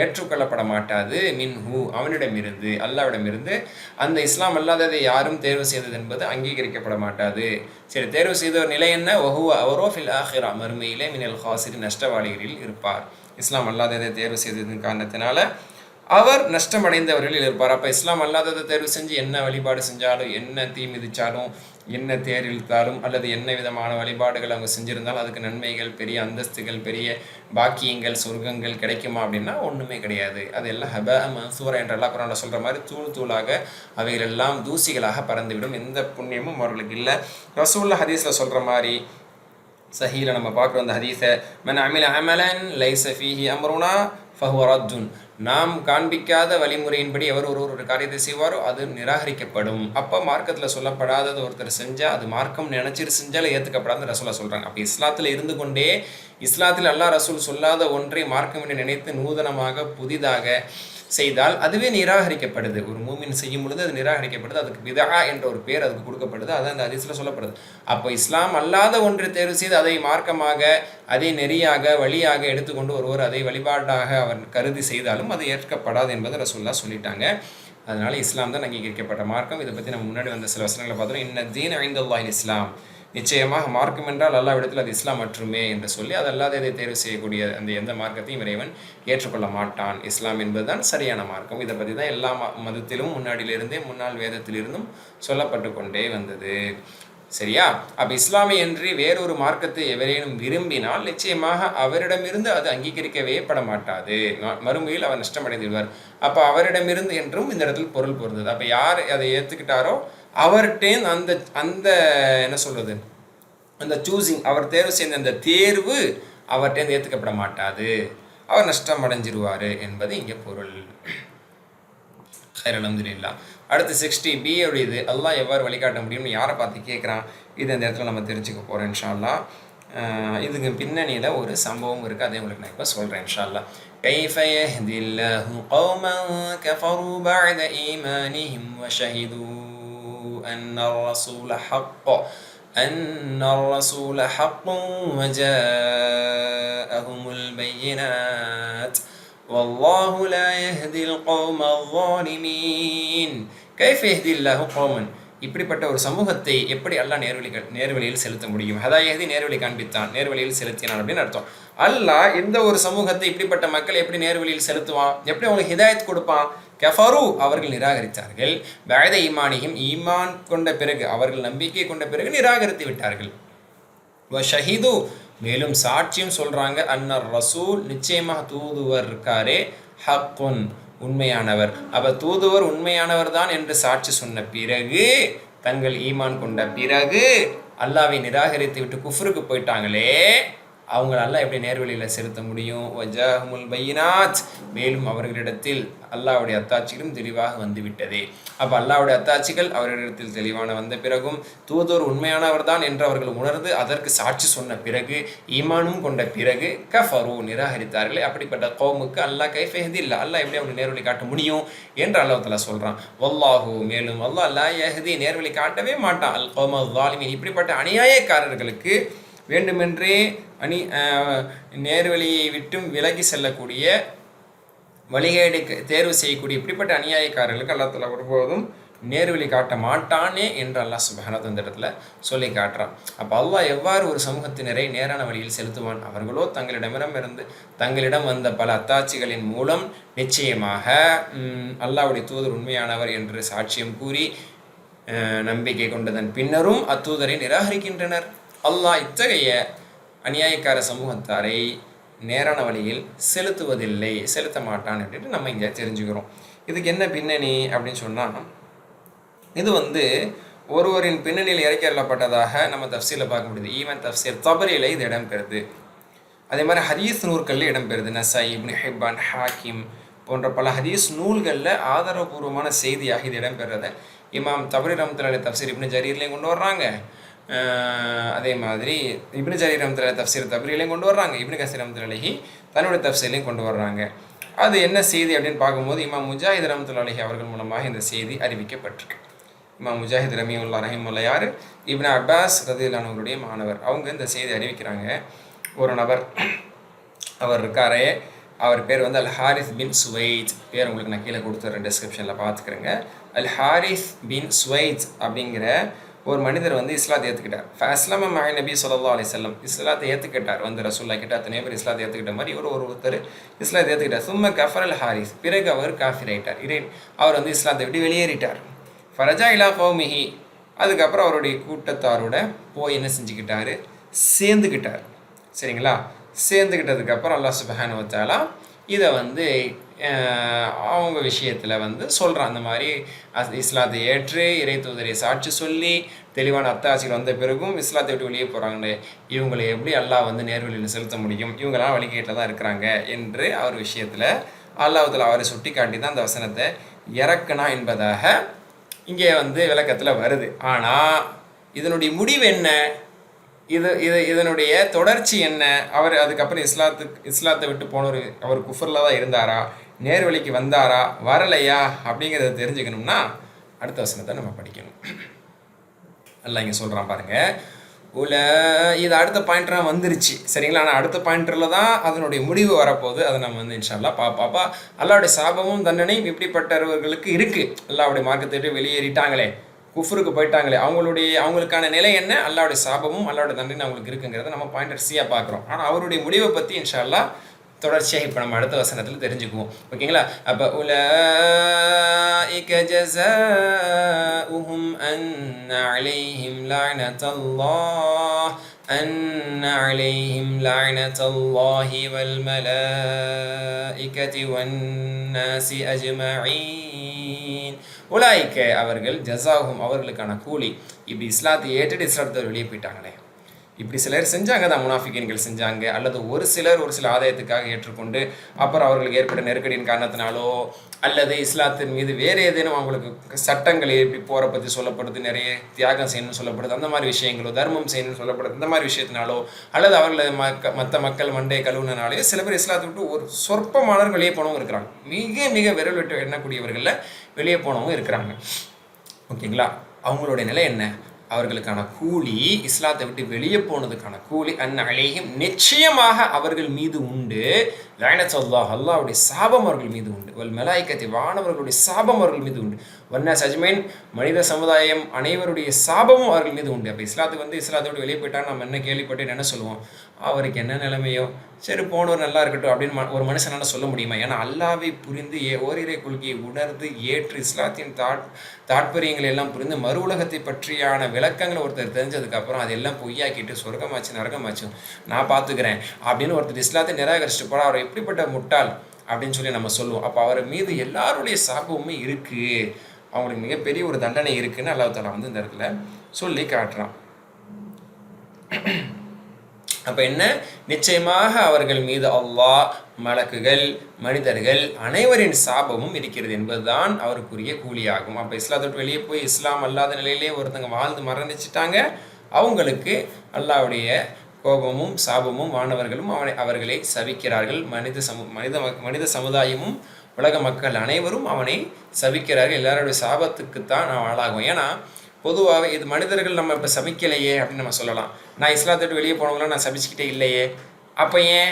A: ஏற்றுக்கொள்ளப்பட மாட்டாது. மின்ஹு, அவனிடமிருந்து, அல்லாவிடமிருந்து அந்த இஸ்லாம் அல்லாததை யாரும் தேர்வு செய்தது என்பது அங்கீகரிக்கப்பட மாட்டாது. சரி, தேர்வு செய்த ஒரு நிலை என்ன? வஹுவ, அவரோ ஃபில் ஆஹிரா, மறுமையிலே மினல் ஹாசிரின், நஷ்டவாளிகளில் இருப்பார். இஸ்லாம் அல்லாததை தேர்வு செய்ததன் காரணத்தினால அவர் நஷ்டமடைந்தவர்களில் இருப்பார். அப்போ இஸ்லாம் அல்லாததை தேர்வு செஞ்சு என்ன வழிபாடு செஞ்சாலும், என்ன தீ மிதித்தாலும், என்ன தேர் இழுத்தாலும் அல்லது என்ன விதமான வழிபாடுகள் அவங்க செஞ்சுருந்தாலும் அதுக்கு நன்மைகள், பெரிய அந்தஸ்துகள், பெரிய பாக்கியங்கள், சொர்க்கங்கள் கிடைக்குமா அப்படின்னா ஒன்றுமே கிடையாது. அதெல்லாம் ஹப மன்சூரா என்ற அல்லாஹ் குர்ஆன்ல சொல்கிற மாதிரி தூள் தூளாக அவைகள் எல்லாம் தூசிகளாக பறந்துவிடும். எந்த புண்ணியமும் அவர்களுக்கு இல்லை. ரசூலுல்லாஹ் ஹதீஸில் சொல்கிற மாதிரி சஹீல நம்ம பார்க்குறோம் அந்த ஹதீஸை, மன் அமில அமலன் லைஸ ஃபீஹி அம்ருனா ஃபஹுவ ரத்துன். நாம் காண்பிக்காத வழிமுறையின்படி எவர் ஒரு காரியத்தை செய்வாரோ அது நிராகரிக்கப்படும். அப்போ மார்க்கத்தில் சொல்லப்படாதது ஒருத்தர் செஞ்சால் அது மார்க்கம் நினச்சிட்டு செஞ்சாலும் ஏற்றுக்கப்படாத ரசூலா சொல்கிறாங்க. அப்போ இஸ்லாத்தில் இருந்து கொண்டே இஸ்லாத்தில் அல்லாஹ் ரசூல் சொல்லாத ஒன்றை மார்க்கம் என்று நினைத்து நூதனமாக புதிதாக செய்தால் அதுவே நிராகரிக்கப்படுது. ஒரு மூமின் செய்யும் பொழுது அது நிராகரிக்கப்படுது. அதுக்கு பிதா என்ற ஒரு பேர் அதுக்கு கொடுக்கப்படுது. அதான் அந்த ஹதீஸில் சொல்லப்படுது. அப்போ இஸ்லாம் அல்லாத ஒன்றை தேர்வு செய்து அதை மார்க்கமாக, அதை நெறியாக, வழியாக எடுத்துக்கொண்டு ஒருவர் அதை வழிபாடாக அவர் கருதி செய்தாலும் அது ஏற்கப்படாது என்பதை ரசூலுல்லாஹ் சொல்லிட்டாங்க. அதனால இஸ்லாம் தான் அங்கீகரிக்கப்பட்ட மார்க்கம். இதை பற்றி நம்ம முன்னாடி வந்த சில வசனங்களை பார்த்தோம். இன்ன தீன இன்தல்லாஹில் இஸ்லாம், நிச்சயமாக மார்க்கம் என்றால் அல்லாஹ்விடத்தில் அது இஸ்லாம் மட்டுமே என்று சொல்லி அதல்லாத இதை தேர்வு செய்யக்கூடிய அந்த எந்த மார்க்கத்தையும் இறைவன் ஏற்றுக்கொள்ள மாட்டான். இஸ்லாம் என்பதுதான் சரியான மார்க்கம். இதை பற்றி தான் எல்லா மதத்திலும் முன்னாடியிலிருந்தே, முன்னாள் வேதத்திலிருந்தும் சொல்லப்பட்டு கொண்டே வந்தது. சரியா? அப்போ இஸ்லாமிய என்று வேறொரு மார்க்கத்தை எவரேனும் விரும்பினால் நிச்சயமாக அவரிடமிருந்து அது அங்கீகரிக்கவே பட மாட்டாது. மறுமையில் அவர் நஷ்டமடைந்துவிடுவார். அப்போ அவரிடமிருந்து என்றும் இந்த இடத்துல பொருள் பொருந்தது. அப்போ யார் அதை ஏற்றுக்கிட்டாரோ அவர்கிட்டே அந்த அந்த என்ன சொல்கிறது, அந்த சூஸிங், அவர் தேர்வு செய்த அந்த தேர்வு அவர்கிட்ட ஏற்றுக்கப்பட மாட்டாது. அவர் நஷ்டம் அடைஞ்சிருவார் என்பது இங்கே பொருள். அல்ஹம்துலில்லாஹ். அடுத்து 60B உடையது, அல்லாஹ் எவ்வாறு வழிகாட்ட முடியும்னு யாரை பார்த்து கேட்குறான், இது அந்த இடத்துல நம்ம தெரிஞ்சுக்க போகிறோம் இன்ஷா அல்லாஹ். இதுக்கு பின்னணியில் ஒரு சம்பவம் இருக்குது, அதை உங்களுக்கு நான் இப்போ சொல்கிறேன் இன்ஷா அல்லாஹ். كيف يهدي الله قوما كفروا بعد إيمانهم وشهدوا أن الرسول حق وجاءهم البينات والله لا يهدي القوم الظالمين. كيف يهدي الله قوما, இப்படிப்பட்ட ஒரு சமூகத்தை எப்படி அல்லாஹ் நேர்வழியில் செலுத்த முடியும்? ஹதாயஹதி நேர்வழி காண்பித்தான், நேர்வழியில் செலுத்தினான் அப்படின்னு அர்த்தம். அல்லாஹ் எந்த ஒரு சமூகத்தை, இப்படிப்பட்ட மக்களை எப்படி நேர்வழியில் செலுத்துவான், எப்படி அவங்களுக்கு ஹிதாயத் கொடுப்பான்? கஃபரு, அவர்கள் நிராகரித்தார்கள். பஅத ஈமானிஹிம், ஈமான் கொண்ட பிறகு, அவர்கள் நம்பிக்கை கொண்ட பிறகு நிராகரித்து விட்டார்கள். வஷஹிது, மேலும் சாட்சியம் சொல்றாங்க, அன்னர் ரசூல், நிச்சயமாக தூதுவர் இருக்காரே, ஹக்குன், உண்மையானவர். அப்ப தூதுவர் உண்மையானவர் தான் என்று சாட்சி சொன்ன பிறகு, தங்கள் ஈமான் கொண்ட பிறகு அல்லாஹ்வை நிராகரித்து விட்டு குஃப்ருக்கு போயிட்டாங்களே, அவங்கள அல்லாஹ் எப்படி நேர்வழியில் செலுத்த முடியும்? வஜாஹுமுல் பையினாத், மேலும் அவர்களிடத்தில் அல்லாஹ்வுடைய அத்தாட்சிகளும் தெளிவாக வந்துவிட்டதே. அப்போ அல்லாஹ்வுடைய அத்தாட்சிகள் அவர்களிடத்தில் தெளிவான வந்த பிறகும், தூதர் உண்மையானவர் தான் என்று அவர்கள் உணர்ந்து அதற்கு சாட்சி சொன்ன பிறகு, ஈமானும் கொண்ட பிறகு கஃபரு, நிராகரித்தார்களே, அப்படிப்பட்ட கௌமுக்கு அல்லாஹ் கைஃப யஹ்தி, அல்லாஹ் எப்படி அவங்க நேர்வழி காட்ட முடியும் என்று அல்லாஹ் தஆலா சொல்கிறான். வல்லாஹு, மேலும் அல்லாஹ் லா யஹ்தி, நேர்வழி காட்டவே மாட்டான், அல் கௌம ஸாலிமீன், இப்படிப்பட்ட அநியாயக்காரர்களுக்கு வேண்டுமென்றே நேர்வழியை விட்டும் விலகி செல்லக்கூடிய, வழிகேடு தேர்வு செய்யக்கூடிய இப்படிப்பட்ட அநியாயக்காரர்களுக்கு அல்லாஹ் தஆலா ஒருபோதும் நேர்வழி காட்ட மாட்டானே என்று அல்லாஹ் சுப்ஹானஹு அந்த இடத்துல சொல்லி காட்டுறான். அப்போ அல்லாஹ் எவ்வாறு ஒரு சமூகத்தினரை நேரான வழியில் செலுத்துவான்? அவர்களோ தங்களிடம் வந்த பல அத்தாட்சிகளின் மூலம் நிச்சயமாக அல்லாஹ்வுடைய தூதர் உண்மையானவர் என்று சாட்சியம் கூறி நம்பிக்கை கொண்டதன் பின்னரும் அத்தூதரை நிராகரிக்கின்றனர். அல்லாஹ் இத்தகைய அநியாயக்கார சமூகத்தாரை நேரான வழியில் செலுத்த மாட்டான் அப்படின்ட்டு நம்ம இங்கே தெரிஞ்சுக்கிறோம். இதுக்கு என்ன பின்னணி அப்படின்னு சொன்னால், இது ஒருவரின் பின்னணியில் இறக்கப்பட்டதாக நம்ம தஃப்சீரில் பார்க்க முடியுது. ஈவன் தஃப்சீர் தபரியில் இது இடம்பெறுது. அதே மாதிரி ஹதீஸ் நூல்களில் இடம்பெறுது. நஸாயி, இப்னு ஹிப்பான், ஹாக்கிம் போன்ற பல ஹதீஸ் நூல்களில் ஆதாரபூர்வமான செய்தியாக இது இடம்பெறதை இமாம் தபரி ரஹ்மத்துல்லாஹி தஃப்சீர் இப்னு ஜரீர்லையும் கொண்டு வர்றாங்க. அதே மாதிரி இப்னு ஜரீர் ரஹ்மத்துல்லாஹி தஃப்சீர் தபரிலையும் கொண்டு வர்றாங்க. இப்னு கஸீர் ரஹ்மத்துல்லாஹி தன்னுடைய தஃப்சீர்லையும் கொண்டு வர்றாங்க. அது என்ன செய்தி அப்படின்னு பார்க்கும்போது, இமாம் முஜாஹித் ரஹ்மத்துல்லாஹி அவர்கள் மூலமாக இந்த செய்தி அறிவிக்கப்பட்டிருக்கு. இமாம் முஜாஹித் ரஹிமஹுல்லாஹ் யார்? இப்னு அப்பாஸ் ரலியல்லாஹு அன்ஹுடைய மாணவர். அவங்க இந்த செய்தி அறிவிக்கிறாங்க. ஒரு நபர் அவர் இருக்காரே, அவர் பேர் அல் ஹாரிஸ் பின் சுவைத். பேர் உங்களுக்கு நான் கீழே கொடுத்துட்றேன், டிஸ்கிரிப்ஷனில் பார்த்துக்கிறேங்க. அல் ஹாரிஸ் பின் சுவைத் அப்படிங்கிற ஒரு மனிதர் இஸ்லாத்தை ஏற்றுக்கிட்டார். அஸ்லம மஅ நபி ஸல்லல்லாஹு அலைஹி வஸல்லம், இஸ்லாத்தை ஏற்றுக்கிட்டார். ரசூலுல்லாஹ் கிட்ட அத்தனை பேர் இஸ்லாத்தை ஏற்றுக்கிட்ட மாதிரி ஒருத்தர் இஸ்லாத்தை ஏற்றுக்கிட்டார். சும்ம கஃபர் அல் ஹாரிஸ், பிறகு அவர் காஃபிர் ஆயிட்டார். அவர் இஸ்லாத்தை விட்டு வெளியேறிட்டார். ஃபரஜா இலா கௌமிஹி, அதுக்கப்புறம் அவருடைய கூட்டத்தாரோட போய் என்ன செஞ்சுக்கிட்டாரு, சேர்ந்துக்கிட்டார். சரிங்களா? சேர்ந்துக்கிட்டதுக்கப்புறம் அல்லாஹ் சுப்ஹானஹு வ தஆலா இதை அவங்க விஷயத்தில் சொல்கிறான். அந்த மாதிரி இஸ்லாத்தை ஏற்று இறை தூதரை சாட்சி சொல்லி தெளிவான அத்தாட்சிகள் வந்த பிறகும் இஸ்லாத்தை விட்டு வெளியே போகிறாங்களே, இவங்களை எப்படி அல்லாஹ் நேர்வழியில் செலுத்த முடியும், இவங்களாம் வழிகேட்டில் தான் இருக்கிறாங்க என்று அவர் விஷயத்தில் அல்லாஹ் தஆலா அவரை சுட்டி காட்டி தான் அந்த வசனத்தை இறக்குனா என்பதாக இங்கே விளக்கத்தில் வருது. ஆனால் இதனுடைய முடிவு என்ன, இதனுடைய தொடர்ச்சி என்ன, அவர் அதுக்கப்புறம் இஸ்லாத்தை விட்டு போனவர் அவர் குஃபரில் தான் இருந்தாரா, நேர்வழிக்கு வந்தாரா வரலையா அப்படிங்கிறத தெரிஞ்சுக்கணும்னா அடுத்த வசனத்தை நம்ம படிக்கணும். அல்லாஹ் இங்கே சொல்கிறான் பாருங்கள். இது அடுத்த பாயிண்டராக வந்துருச்சு. சரிங்களா? ஆனால் அடுத்த பாயிண்டரில் தான் அதனுடைய முடிவு வரப்போகுது. அதை நம்ம இன்ஷா அல்லாஹ் பார்ப்போம். அல்லாஹ்வுடைய சாபமும் தண்டனையும் இப்படிப்பட்டவர்களுக்கு இருக்குது. அல்லாஹ்வுடைய மார்க்கத்தை விட்டு வெளியேறிட்டாங்களே, குஃப்ருக்கு போயிட்டாங்களே, அவங்களுக்கான நிலை என்ன, அல்லாஹ்வுடைய சாபமும் அல்லாஹ்வுடைய தண்டனை அவங்களுக்கு இருக்குங்கிறத நம்ம பாயிண்டர் சியாக பார்க்குறோம். ஆனால் அவருடைய முடிவை பற்றி இன்ஷா அல்லாஹ் தொடர்ச்சியாக இப்போ நம்ம அடுத்த வசனத்தில் தெரிஞ்சுக்குவோம். ஓகேங்களா? அப்போ உலைக ஜஸாஉஹும் அன்ன அலைஹிம் லஅனத்துல்லாஹ் أن عليهم لعنة الله والملائكة والناس أجمعين. உலாய்க்க அவர்கள் ஜஸாஹும் அவர்களுக்கான கூலி. இப்படி இஸ்லாத்தை ஏற்றுட்டு இஸ்லாத்தை வெளியே போயிட்டாங்களே, இப்படி சிலர் செஞ்சாங்க தான், முனாஃபிகீன்கள் செஞ்சாங்க, அல்லது ஒரு சில ஆதாயத்துக்காக ஏற்றுக்கொண்டு அப்புறம் அவர்களுக்கு ஏற்பட்ட நெருக்கடியின் காரணத்தினாலோ அல்லது இஸ்லாத்தின் மீது வேறு ஏதேனும் அவங்களுக்கு சட்டங்கள் எப்படி போகிற பற்றி சொல்லப்படுது, நிறைய தியாகம் செய்யணும்னு சொல்லப்படுது, அந்த மாதிரி விஷயங்களோ தர்மம் செய்யணும்னு சொல்லப்படுது, அந்த மாதிரி விஷயத்தினாலோ அல்லது அவர்களை மற்ற மக்கள் மண்டே கழுவுனாலே சில பேர் இஸ்லாத்தை விட்டு ஒரு சொற்பமானவர்கள் வெளியே போனவங்க இருக்கிறாங்க. மிக மிக விரல் விட்டு எண்ணக்கூடியவர்களில் வெளியே போனவங்க இருக்கிறாங்க. ஓகேங்களா? அவங்களுடைய நிலை என்ன, அவர்களுக்கான கூலி, இஸ்லாத்தை விட்டு வெளியே போனதுக்கான கூலி அன் அலைஹிம் நிச்சயமாக அவர்கள் மீது உண்டு, லஅனத்துல்லாஹ் அல்லாஹ்வுடைய சாபம் அவர்கள் மீது உண்டு, வல் மலாயிகத்தி வானவர்களுடைய சாபம் அவர்கள் மீது உண்டு, வன்னாஸ் அஜ்மைன் மனித சமுதாயம் அனைவருடைய சாபமும் அவர்கள் மீது உண்டு. அப்போ இஸ்லாத்துக்கு இஸ்லாத்தை விட்டு வெளியே போயிட்டாங்க, நம்ம என்ன கேள்விப்பட்டு என்ன சொல்லுவோம், அவருக்கு என்ன நிலைமையோ சரி போனவர் நல்லா இருக்கட்டும் அப்படின்னு ஒரு மனுஷனால சொல்ல முடியுமா? ஏன்னா அல்லாஹ்வை புரிந்து ஓரிரை கொள்கையை உணர்ந்து ஏற்று இஸ்லாத்தின் தாற்பயங்களை எல்லாம் புரிந்து மறு உலகத்தை பற்றியான விளக்கங்களை ஒருத்தர் தெரிஞ்சதுக்கப்புறம் அதெல்லாம் பொய்யாக்கிட்டு சொர்க்கமாச்சு நரகமாச்சு நான் பார்த்துக்கிறேன் அப்படின்னு ஒருத்தர் இஸ்லாத்தை நிராகரிச்சுட்டு போனால் அவர் எப்படிப்பட்ட முட்டாள் அப்படின்னு சொல்லி நம்ம சொல்லுவோம். அப்போ அவர் மீது எல்லாருடைய சாபமுமே இருக்குது, அவங்களுக்கு மிகப்பெரிய ஒரு தண்டனை இருக்குன்னு அல்லாஹ் தஆலா இந்த இடத்துல சொல்லி காட்டுறான். அப்போ என்ன, நிச்சயமாக அவர்கள் மீது அல்லாஹ், மலக்குகள், மனிதர்கள் அனைவரின் சாபமும் இருக்கிறது என்பதுதான் அவருக்குரிய கூலியாகும். அப்போ இஸ்லாத்தை வெளியே போய் இஸ்லாம் அல்லாத நிலையிலே ஒருத்தங்க வாழ்ந்து மரணிச்சிட்டாங்க, அவங்களுக்கு அல்லாஹ்வுடைய கோபமும் சாபமும் வானவர்களும் அவர்களை சபிக்கிறார்கள். மனித சமுதாயமும் உலக மக்கள் அனைவரும் அவனை சபிக்கிறார்கள். எல்லாருடைய சாபத்துக்குத்தான் நான் ஆளாகும். ஏன்னா பொதுவாக இது மனிதர்கள் நம்ம இப்போ சபிக்கலையே அப்படின்னு நம்ம சொல்லலாம். நான் இஸ்லாத்தை விட்டு வெளியே போனவங்களாம் நான் சபிச்சுக்கிட்டே இல்லையே, அப்போ ஏன்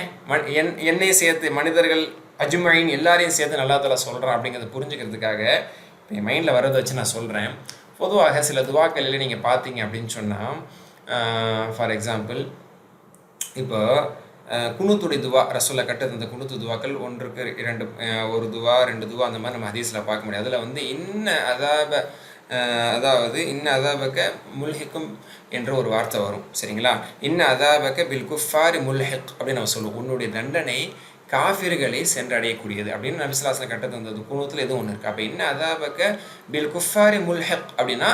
A: என்னையும் சேர்த்து மனிதர்கள் அஜ்மைன் எல்லாரையும் சேர்த்து அல்லாஹ் தஆலா சொல்கிறான் அப்படிங்கிறத புரிஞ்சுக்கிறதுக்காக இப்போ என் மைண்டில் வரதை வச்சு நான் சொல்கிறேன். பொதுவாக சில துவாக்களில் நீங்கள் பார்த்தீங்க அப்படின்னு சொன்னால், ஃபார் எக்ஸாம்பிள் இப்போ குனூத்துடைய துவா ரசூலை கட்டது, அந்த குனூத்து துவாக்கள் ஒன்றுக்கு ஒரு துவா 2 துவா அந்த மாதிரி நம்ம ஹதீஸில் பார்க்க முடியாது. அதில் இன்ன இன்ன அதாபக்க முல்ஹிக்கும் என்ற ஒரு வார்த்தை வரும். சரிங்களா? இன்ன அதாபக்க பில் குஃபாரி முல்ஹிக் அப்படின்னு நம்ம சொல்லுவோம். உன்னுடைய தண்டனை காஃபிர்களை சென்றடையக்கூடியது அப்படின்னு நபி ஸல்லல்லாஹு அலைஹி வஸல்லம் கட்ட தந்தது குனூத்தில் எதுவும் ஒன்று இருக்குது. அப்போ இன்ன அதாபக்க பில் குஃபாரி முல்ஹிக் அப்படின்னா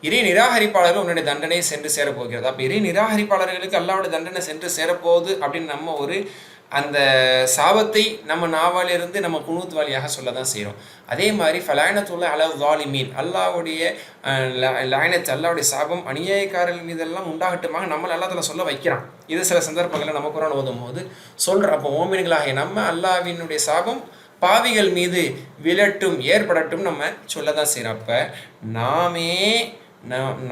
A: இறை நிராகரிப்பாளர்கள் உன்னுடைய தண்டனை சென்று சேரப்போகிறது. அப்போ இறை நிராகரிப்பாளர்களுக்கு அல்லாஹ்வுடைய தண்டனை சென்று சேரப்போகுது அப்படின்னு நம்ம ஒரு அந்த சாபத்தை நம்ம நாவாலிருந்து நம்ம குனூத் வழியாக சொல்ல தான் செய்கிறோம். அதே மாதிரி ஃபலானத்துல்லாஹி அலா ஸாலிமீன் அல்லாஹ்வுடைய லானத் அல்லாஹ்வுடைய சாபம் அநியாயக்காரர்கள் மீதெல்லாம் உண்டாகட்டுமாக நம்ம அல்லாஹ் தஆலா சொல்ல வைக்கிறான். இது சில சந்தர்ப்பங்களில் நம்ம குர்ஆன் ஓதும் போது சொல்கிறோம். அப்போ மோமின்களாகிய நம்ம அல்லாஹ்வினுடைய சாபம் பாவிகள் மீது விழட்டும் ஏற்படட்டும் நம்ம சொல்ல தான் செய்கிறோம். அப்போ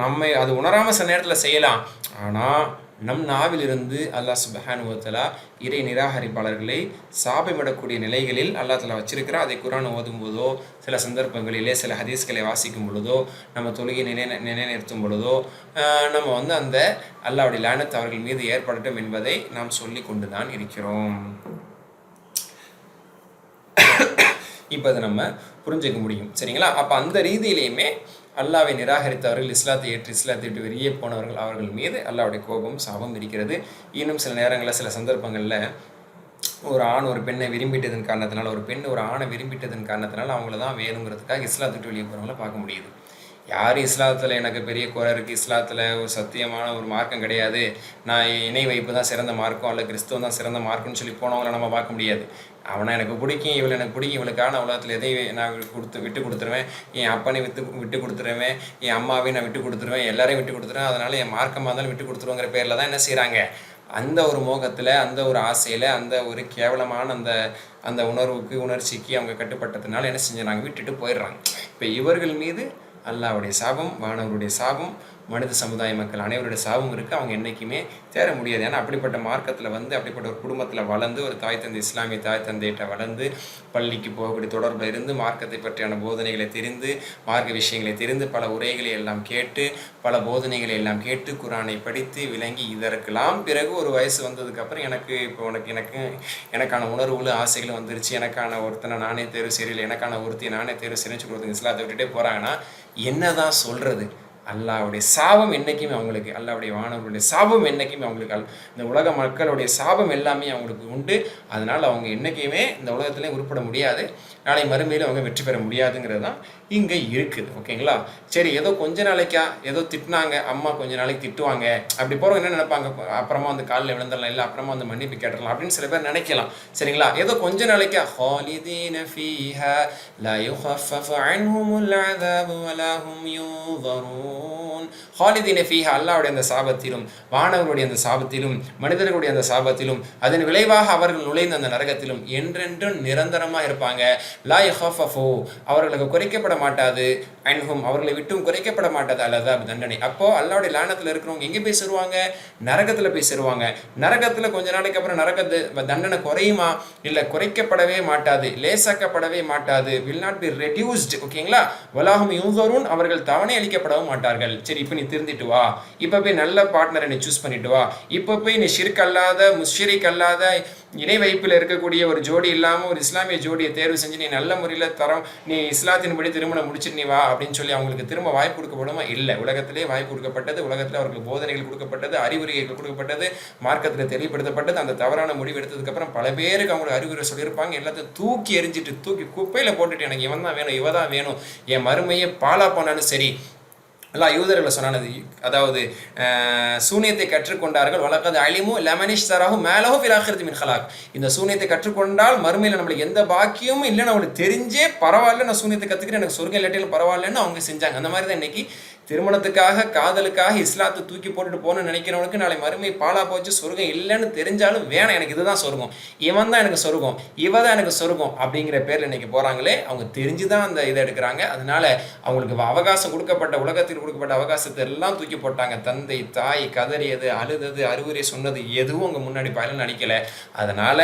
A: நம்மை அது உணராமல் சில நேரத்தில் செய்யலாம். ஆனால் நம் நாவிலிருந்து அல்லாஹ் சுப்ஹானஹு வ தஆலா இறை நிராகரிப்பாளர்களை சாபமிடக்கூடிய நிலைகளில் அல்லாஹ் தஆலா வச்சிருக்கிறார். அதை குர்ஆன் ஓதும் போதோ சில சந்தர்ப்பங்களிலே சில ஹதீஸ்களை வாசிக்கும் பொழுதோ நம்ம தொழுகை நிலைநிறுத்தும் பொழுதோ நம்ம அந்த அல்லாஹ்வுடைய லானத் அவர்கள் மீது ஏற்படட்டும் என்பதை நாம் சொல்லி கொண்டு தான் இருக்கிறோம். இப்போ அதை நம்ம புரிஞ்சுக்க முடியும். சரிங்களா? அப்போ அந்த ரீதியிலையுமே அல்லாவை நிராகரித்தவர்கள், இஸ்லாத்தை ஏற்று இஸ்லாத்தை விட்டு வெளியே போனவர்கள், அவர்கள் மீது அல்லாவுடைய கோபம் சாபம் இருக்கிறது. இன்னும் சில நேரங்களில் சில சந்தர்ப்பங்களில் ஒரு ஆண் ஒரு பெண்ணை விரும்பிட்டதன் காரணத்தினால, ஒரு பெண் ஒரு ஆணை விரும்பிட்டதன் காரணத்தினால அவங்கள தான் வேணுங்கிறதுக்காக இஸ்லாத்தை விட்டு வெளியே போகிறவங்கள பார்க்க முடியுது. யார் இஸ்லாத்தில் எனக்கு பெரிய குறை இருக்குது, இஸ்லாத்தில் ஒரு சத்தியமான ஒரு மார்க்கம் கிடையாது, நான் இணை வைப்பு தான் சிறந்த மார்க்கம் அல்ல கிறிஸ்துவம் தான் சிறந்த மார்க்கம்னு சொல்லி போனவங்கள நம்ம பார்க்க முடியாது. அவனை எனக்கு பிடிக்கும், இவளை எனக்கு பிடிக்கும், இவளுக்கான உலகத்தில் எதையும் நான் விட்டு கொடுத்துருவேன், என் அப்பனை விட்டு கொடுத்துருவேன், என் அம்மாவையும் நான் விட்டு கொடுத்துருவேன், எல்லாரையும் விட்டு கொடுத்துருவேன், அதனால் என் மார்க்கமாக இருந்தாலும் விட்டு கொடுத்துருவோங்கிற பேரில் தான் என்ன செய்கிறாங்க, அந்த ஒரு மோகத்தில், அந்த ஒரு ஆசையில், அந்த ஒரு கேவலமான அந்த உணர்ச்சிக்கு அவங்க கட்டுப்பட்டதுனால என்ன செஞ்சுறாங்க, விட்டுட்டு போயிடுறாங்க. இப்போ இவர்கள் மீது அல்லாஹ்வுடைய சாபம், வானவருடைய சாபம், மனித சமுதாய மக்கள் அனைவருடைய சாபம் இருக்குது. அவங்க என்றைக்குமே தேர முடியாது. ஏன்னா அப்படிப்பட்ட மார்க்கத்தில் அப்படிப்பட்ட ஒரு குடும்பத்தில் வளர்ந்து, ஒரு தாய் தந்தை இஸ்லாமிய தாய் தந்தையிட்ட வளர்ந்து, பள்ளிக்கு போகக்கூடிய தொடர்பில் இருந்து, மார்க்கத்தை பற்றியான போதனைகளை தெரிந்து, மார்க்க விஷயங்களை தெரிந்து, பல உரைகளை எல்லாம் கேட்டு, பல போதனைகளை எல்லாம் கேட்டு, குரானை படித்து விளங்கி, இதற்கெல்லாம் பிறகு ஒரு வயசு வந்ததுக்கப்புறம் எனக்கான உணர்வுகளும் ஆசைகளும் வந்துருச்சு, எனக்கான ஒருத்தனை நானே தேர்வு செய்யல, எனக்கான ஒருத்தையை நானே தேர்வு செய்யணும்னு சொல்லி இஸ்லாத்தை விட்டுட்டே போகிறாங்கன்னா என்னதான் சொல்கிறது? அல்லாஹ்வுடைய சாபம் என்றைக்குமே அவங்களுக்கு, அல்லாஹ்வுடைய வானவர்களுடைய சாபம் என்றைக்குமே அவங்களுக்கு, இந்த உலக மக்களுடைய சாபம் எல்லாமே அவங்களுக்கு உண்டு. அதனால் அவங்க என்றைக்குமே இந்த உலகத்துலேயும் உருப்பட முடியாது, நாளை மறுமையில் அவங்க வெற்றி பெற முடியாதுங்கிறது தான் இங்கே இருக்குது. ஓகேங்களா? சரி, ஏதோ கொஞ்ச நாளைக்கா ஏதோ திட்டினாங்க, அம்மா கொஞ்ச நாளைக்கு திட்டுவாங்க, அப்படி போகிறவங்க என்ன நினைப்பாங்க, அப்புறமா வந்து காலில் விழுந்துடலாம், இல்லை அப்புறமா வந்து மன்னிப்பு கேட்டுடலாம் அப்படின்னு சில பேர் நினைக்கலாம். சரிங்களா? ஏதோ கொஞ்ச நாளைக்கா ஹாலிதீன ஃபீஹா லா யுஹஃபஃபு அன்ஹுமுல் அஸாபு வலா ஹும் யூன்ஸரூன். ஹாலிதீன ஃபீஹா, அல்லாஹ்வுடைய அந்த சாபத்திலும், வானவர்களுடைய அந்த சாபத்திலும், மனிதர்களுடைய அந்த சாபத்திலும், அதன் விளைவாக அவர்கள் நுழைந்த அந்த நரகத்திலும் என்றென்றும் நிரந்தரமாக இருப்பாங்க. லா யுஹஃபஃபு, அவர்களுக்கு குறைக்கப்பட மாட்டாது, அன்ஹும், அவர்களை விட்டும் குறைக்கப்பட மாட்டாது அல்-அஸாப், தண்டனை. அப்போ அல்லாஹ்வுடைய லானத்தில் இருக்கிறவங்க எங்கே போய் சேருவாங்க? நரகத்தில் போய் சேருவாங்க. நரகத்தில் கொஞ்ச நாளைக்கு அப்புறம் நரகத்து தண்டனை குறையுமா? இல்லை, குறைக்கப்படவே மாட்டாது, லேசாக்கப்படவே மாட்டாது, வில் நாட் பி ரெடியூஸ்டு. ஓகேங்களா? வலாஹும் யூன்ஸரூன், அவர்கள் தவணை அளிக்கப்படவும் மாட்டார்கள். சரி, இப்போ நீ திருந்திட்டு வா, இப்போ போய் நல்ல பார்ட்னரை நீ சூஸ் பண்ணிட்டு வா, இப்போ போய் நீ ஷிர்க் அல்லாத, முஷ்ரிக் அல்லாத, இணை வைப்பில் இருக்கக்கூடிய ஒரு ஜோடி இல்லாமல் ஒரு இஸ்லாமிய ஜோடியை தேர்வு செஞ்சு நீ நல்ல முறையில் நீ இஸ்லாத்தின்படி திருமணம் முடிச்சுட்டு நீ வா அப்படின்னு சொல்லி அவங்களுக்கு திரும்ப வாய்ப்பு கொடுக்கப்படுமா? இல்லை. உலகத்திலே வாய்ப்பு கொடுக்கப்பட்டது, உலகத்தில் அவர்களுக்கு போதனைகள் கொடுக்கப்பட்டது, அறிவுரைகள் கொடுக்கப்பட்டது, மார்க்கத்தில் தெளிவுபடுத்தப்பட்டது. அந்த தவறான முடிவு எடுத்ததுக்கப்புறம் பல பேருக்கு அவங்களுக்கு அறிவுரை சொல்லியிருப்பாங்க. எல்லாத்தையும் தூக்கி எரிஞ்சிட்டு, தூக்கி குப்பையில் போட்டுட்டு, எனக்கு இவன் தான் வேணும், இவ தான் வேணும், என் மறுமையை பாலா போனாலும் சரி. எல்லாம் யூதர்களை சொன்னானது, அதாவது சூனியத்தை கற்றுக்கொண்டார்கள், வழக்கது அலிமு லெமனிஷ் தராஹு மேலஹு ஃபில் ஆখিরাতি மின் ஹலாக். இந்த சூனியத்தை கற்றுக்கொண்டால் மறுமையில் நம்மளுக்கு எந்த பாக்கியமும் இல்லைன்னு அவங்களுக்கு தெரிஞ்சே பரவாயில்ல, நான் சூனியத்தை கற்றுக்கிறேன், எனக்கு சொர்க்கம் இல்லாட்டிலும் பரவாயில்லன்னு அவங்க செஞ்சாங்க. அந்த மாதிரி தான் இன்னைக்கு திருமணத்துக்காக, காதலுக்காக இஸ்லாத்தை தூக்கி போட்டுட்டு போகணும்னு நினைக்கிறவனுக்கு நாளை மறுமை பாலா போச்சு, சொர்க்கம் இல்லைன்னு தெரிஞ்சாலும் வேணாம், எனக்கு இதுதான் சொர்க்கம், இவன் தான் எனக்கு சொர்க்கம், இவ தான் எனக்கு சொர்க்கம் அப்படிங்கிற பேரில் இன்னைக்கு போகிறாங்களே, அவங்க தெரிஞ்சு தான் அந்த இதை எடுக்கிறாங்க. அதனால அவங்களுக்கு அவகாசம் கொடுக்கப்பட்ட, உலகத்தில் கொடுக்கப்பட்ட அவகாசத்தை எல்லாம் தூக்கி போட்டாங்க. தந்தை தாய் கதறியது, அழுதது, அறிவுரை சொன்னது எதுவும் அவங்க முன்னாடி பயன் நினைக்கல. அதனால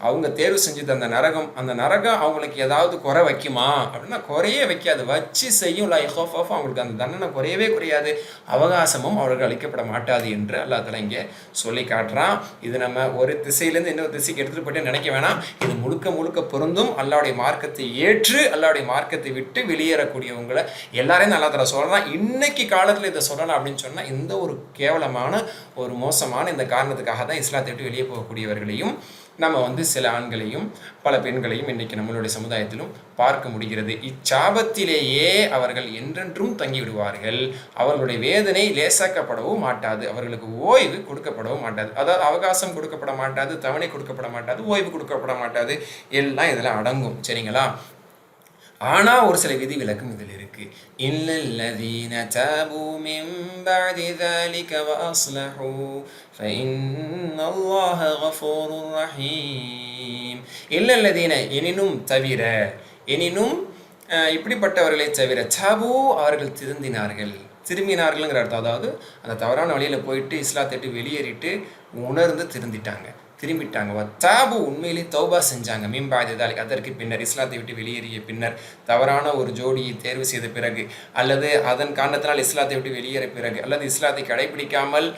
A: அவங்க தேர்வு செஞ்சது அந்த நரகம். அந்த நரகம் அவங்களுக்கு ஏதாவது குறை வைக்குமா அப்படின்னா குறையே வைக்காது, வச்சு செய்யும். அவங்களுக்கு அந்த தண்டனை குறையவே குறையாது, அவகாசமும் அவர்கள் அளிக்கப்பட மாட்டாது என்று அல்லாஹ் தஆலா இங்கே சொல்லி காட்டுறான். இது நம்ம ஒரு திசையிலேருந்து இன்னொரு திசைக்கு எடுத்துகிட்டு போய்ட்டு நினைக்க வேணாம். இது முழுக்க முழுக்க பொருந்தும். அல்லாஹ்வுடைய மார்க்கத்தை ஏற்று அல்லாஹ்வுடைய மார்க்கத்தை விட்டு வெளியேறக்கூடியவங்களை எல்லாரையும் அல்லாஹ் தஆலா சொல்கிறான். இன்னைக்கு காலத்தில் இதை சொல்லலாம் அப்படின்னு சொன்னால், இந்த ஒரு கேவலமான, ஒரு மோசமான இந்த காரணத்துக்காக தான் இஸ்லாத்தை விட்டு வெளியே போகக்கூடியவர்களையும் நம்ம சில ஆண்களையும் பல பெண்களையும் இன்றைக்கி நம்மளுடைய சமுதாயத்திலும் பார்க்க முடிகிறது. இச்சாபத்திலேயே அவர்கள் என்றென்றும் தங்கிவிடுவார்கள். அவர்களுடைய வேதனை லேசாக்கப்படவும் மாட்டாது, அவர்களுக்கு ஓய்வு கொடுக்கப்படவும் மாட்டாது. அதாவது அவகாசம் கொடுக்கப்பட மாட்டாது, தவணை கொடுக்கப்பட மாட்டாது, ஓய்வு கொடுக்கப்பட மாட்டாது, எல்லாம் இதில் அடங்கும். சரிங்களா? ஆனால் ஒரு சில விதி விலக்கும் இதில் இருக்குது. இல்லல்லதீன தாபு மின் பஅதி ذلك وأصلحوا فإن الله غفور رحيم. இல்லல்லதீன, எனினும் தவிர, எனினும் இப்படிப்பட்டவர்களை தவிர, தாபு, அவர்கள் திரும்பினார்கள்ங்கிற அர்த்தம். அதாவது அந்த தவறான வழியில் போயிட்டு இஸ்லாத்தை விட்டு வெளியேறிட்டு உணர்ந்து திரும்பிட்டாங்க. தாபு, உண்மையிலே தௌபா செஞ்சாங்க. மின்பாதி அதற்கு பின்னர், இஸ்லாத்தை விட்டு வெளியேறிய பின்னர், தவறான ஒரு ஜோடியை தேர்வு செய்த பிறகு, அல்லது அதன் காரணத்தினால் இஸ்லாத்தை விட்டு வெளியேற பிறகு, அல்லது இஸ்லாத்தை கடைபிடிக்காமல்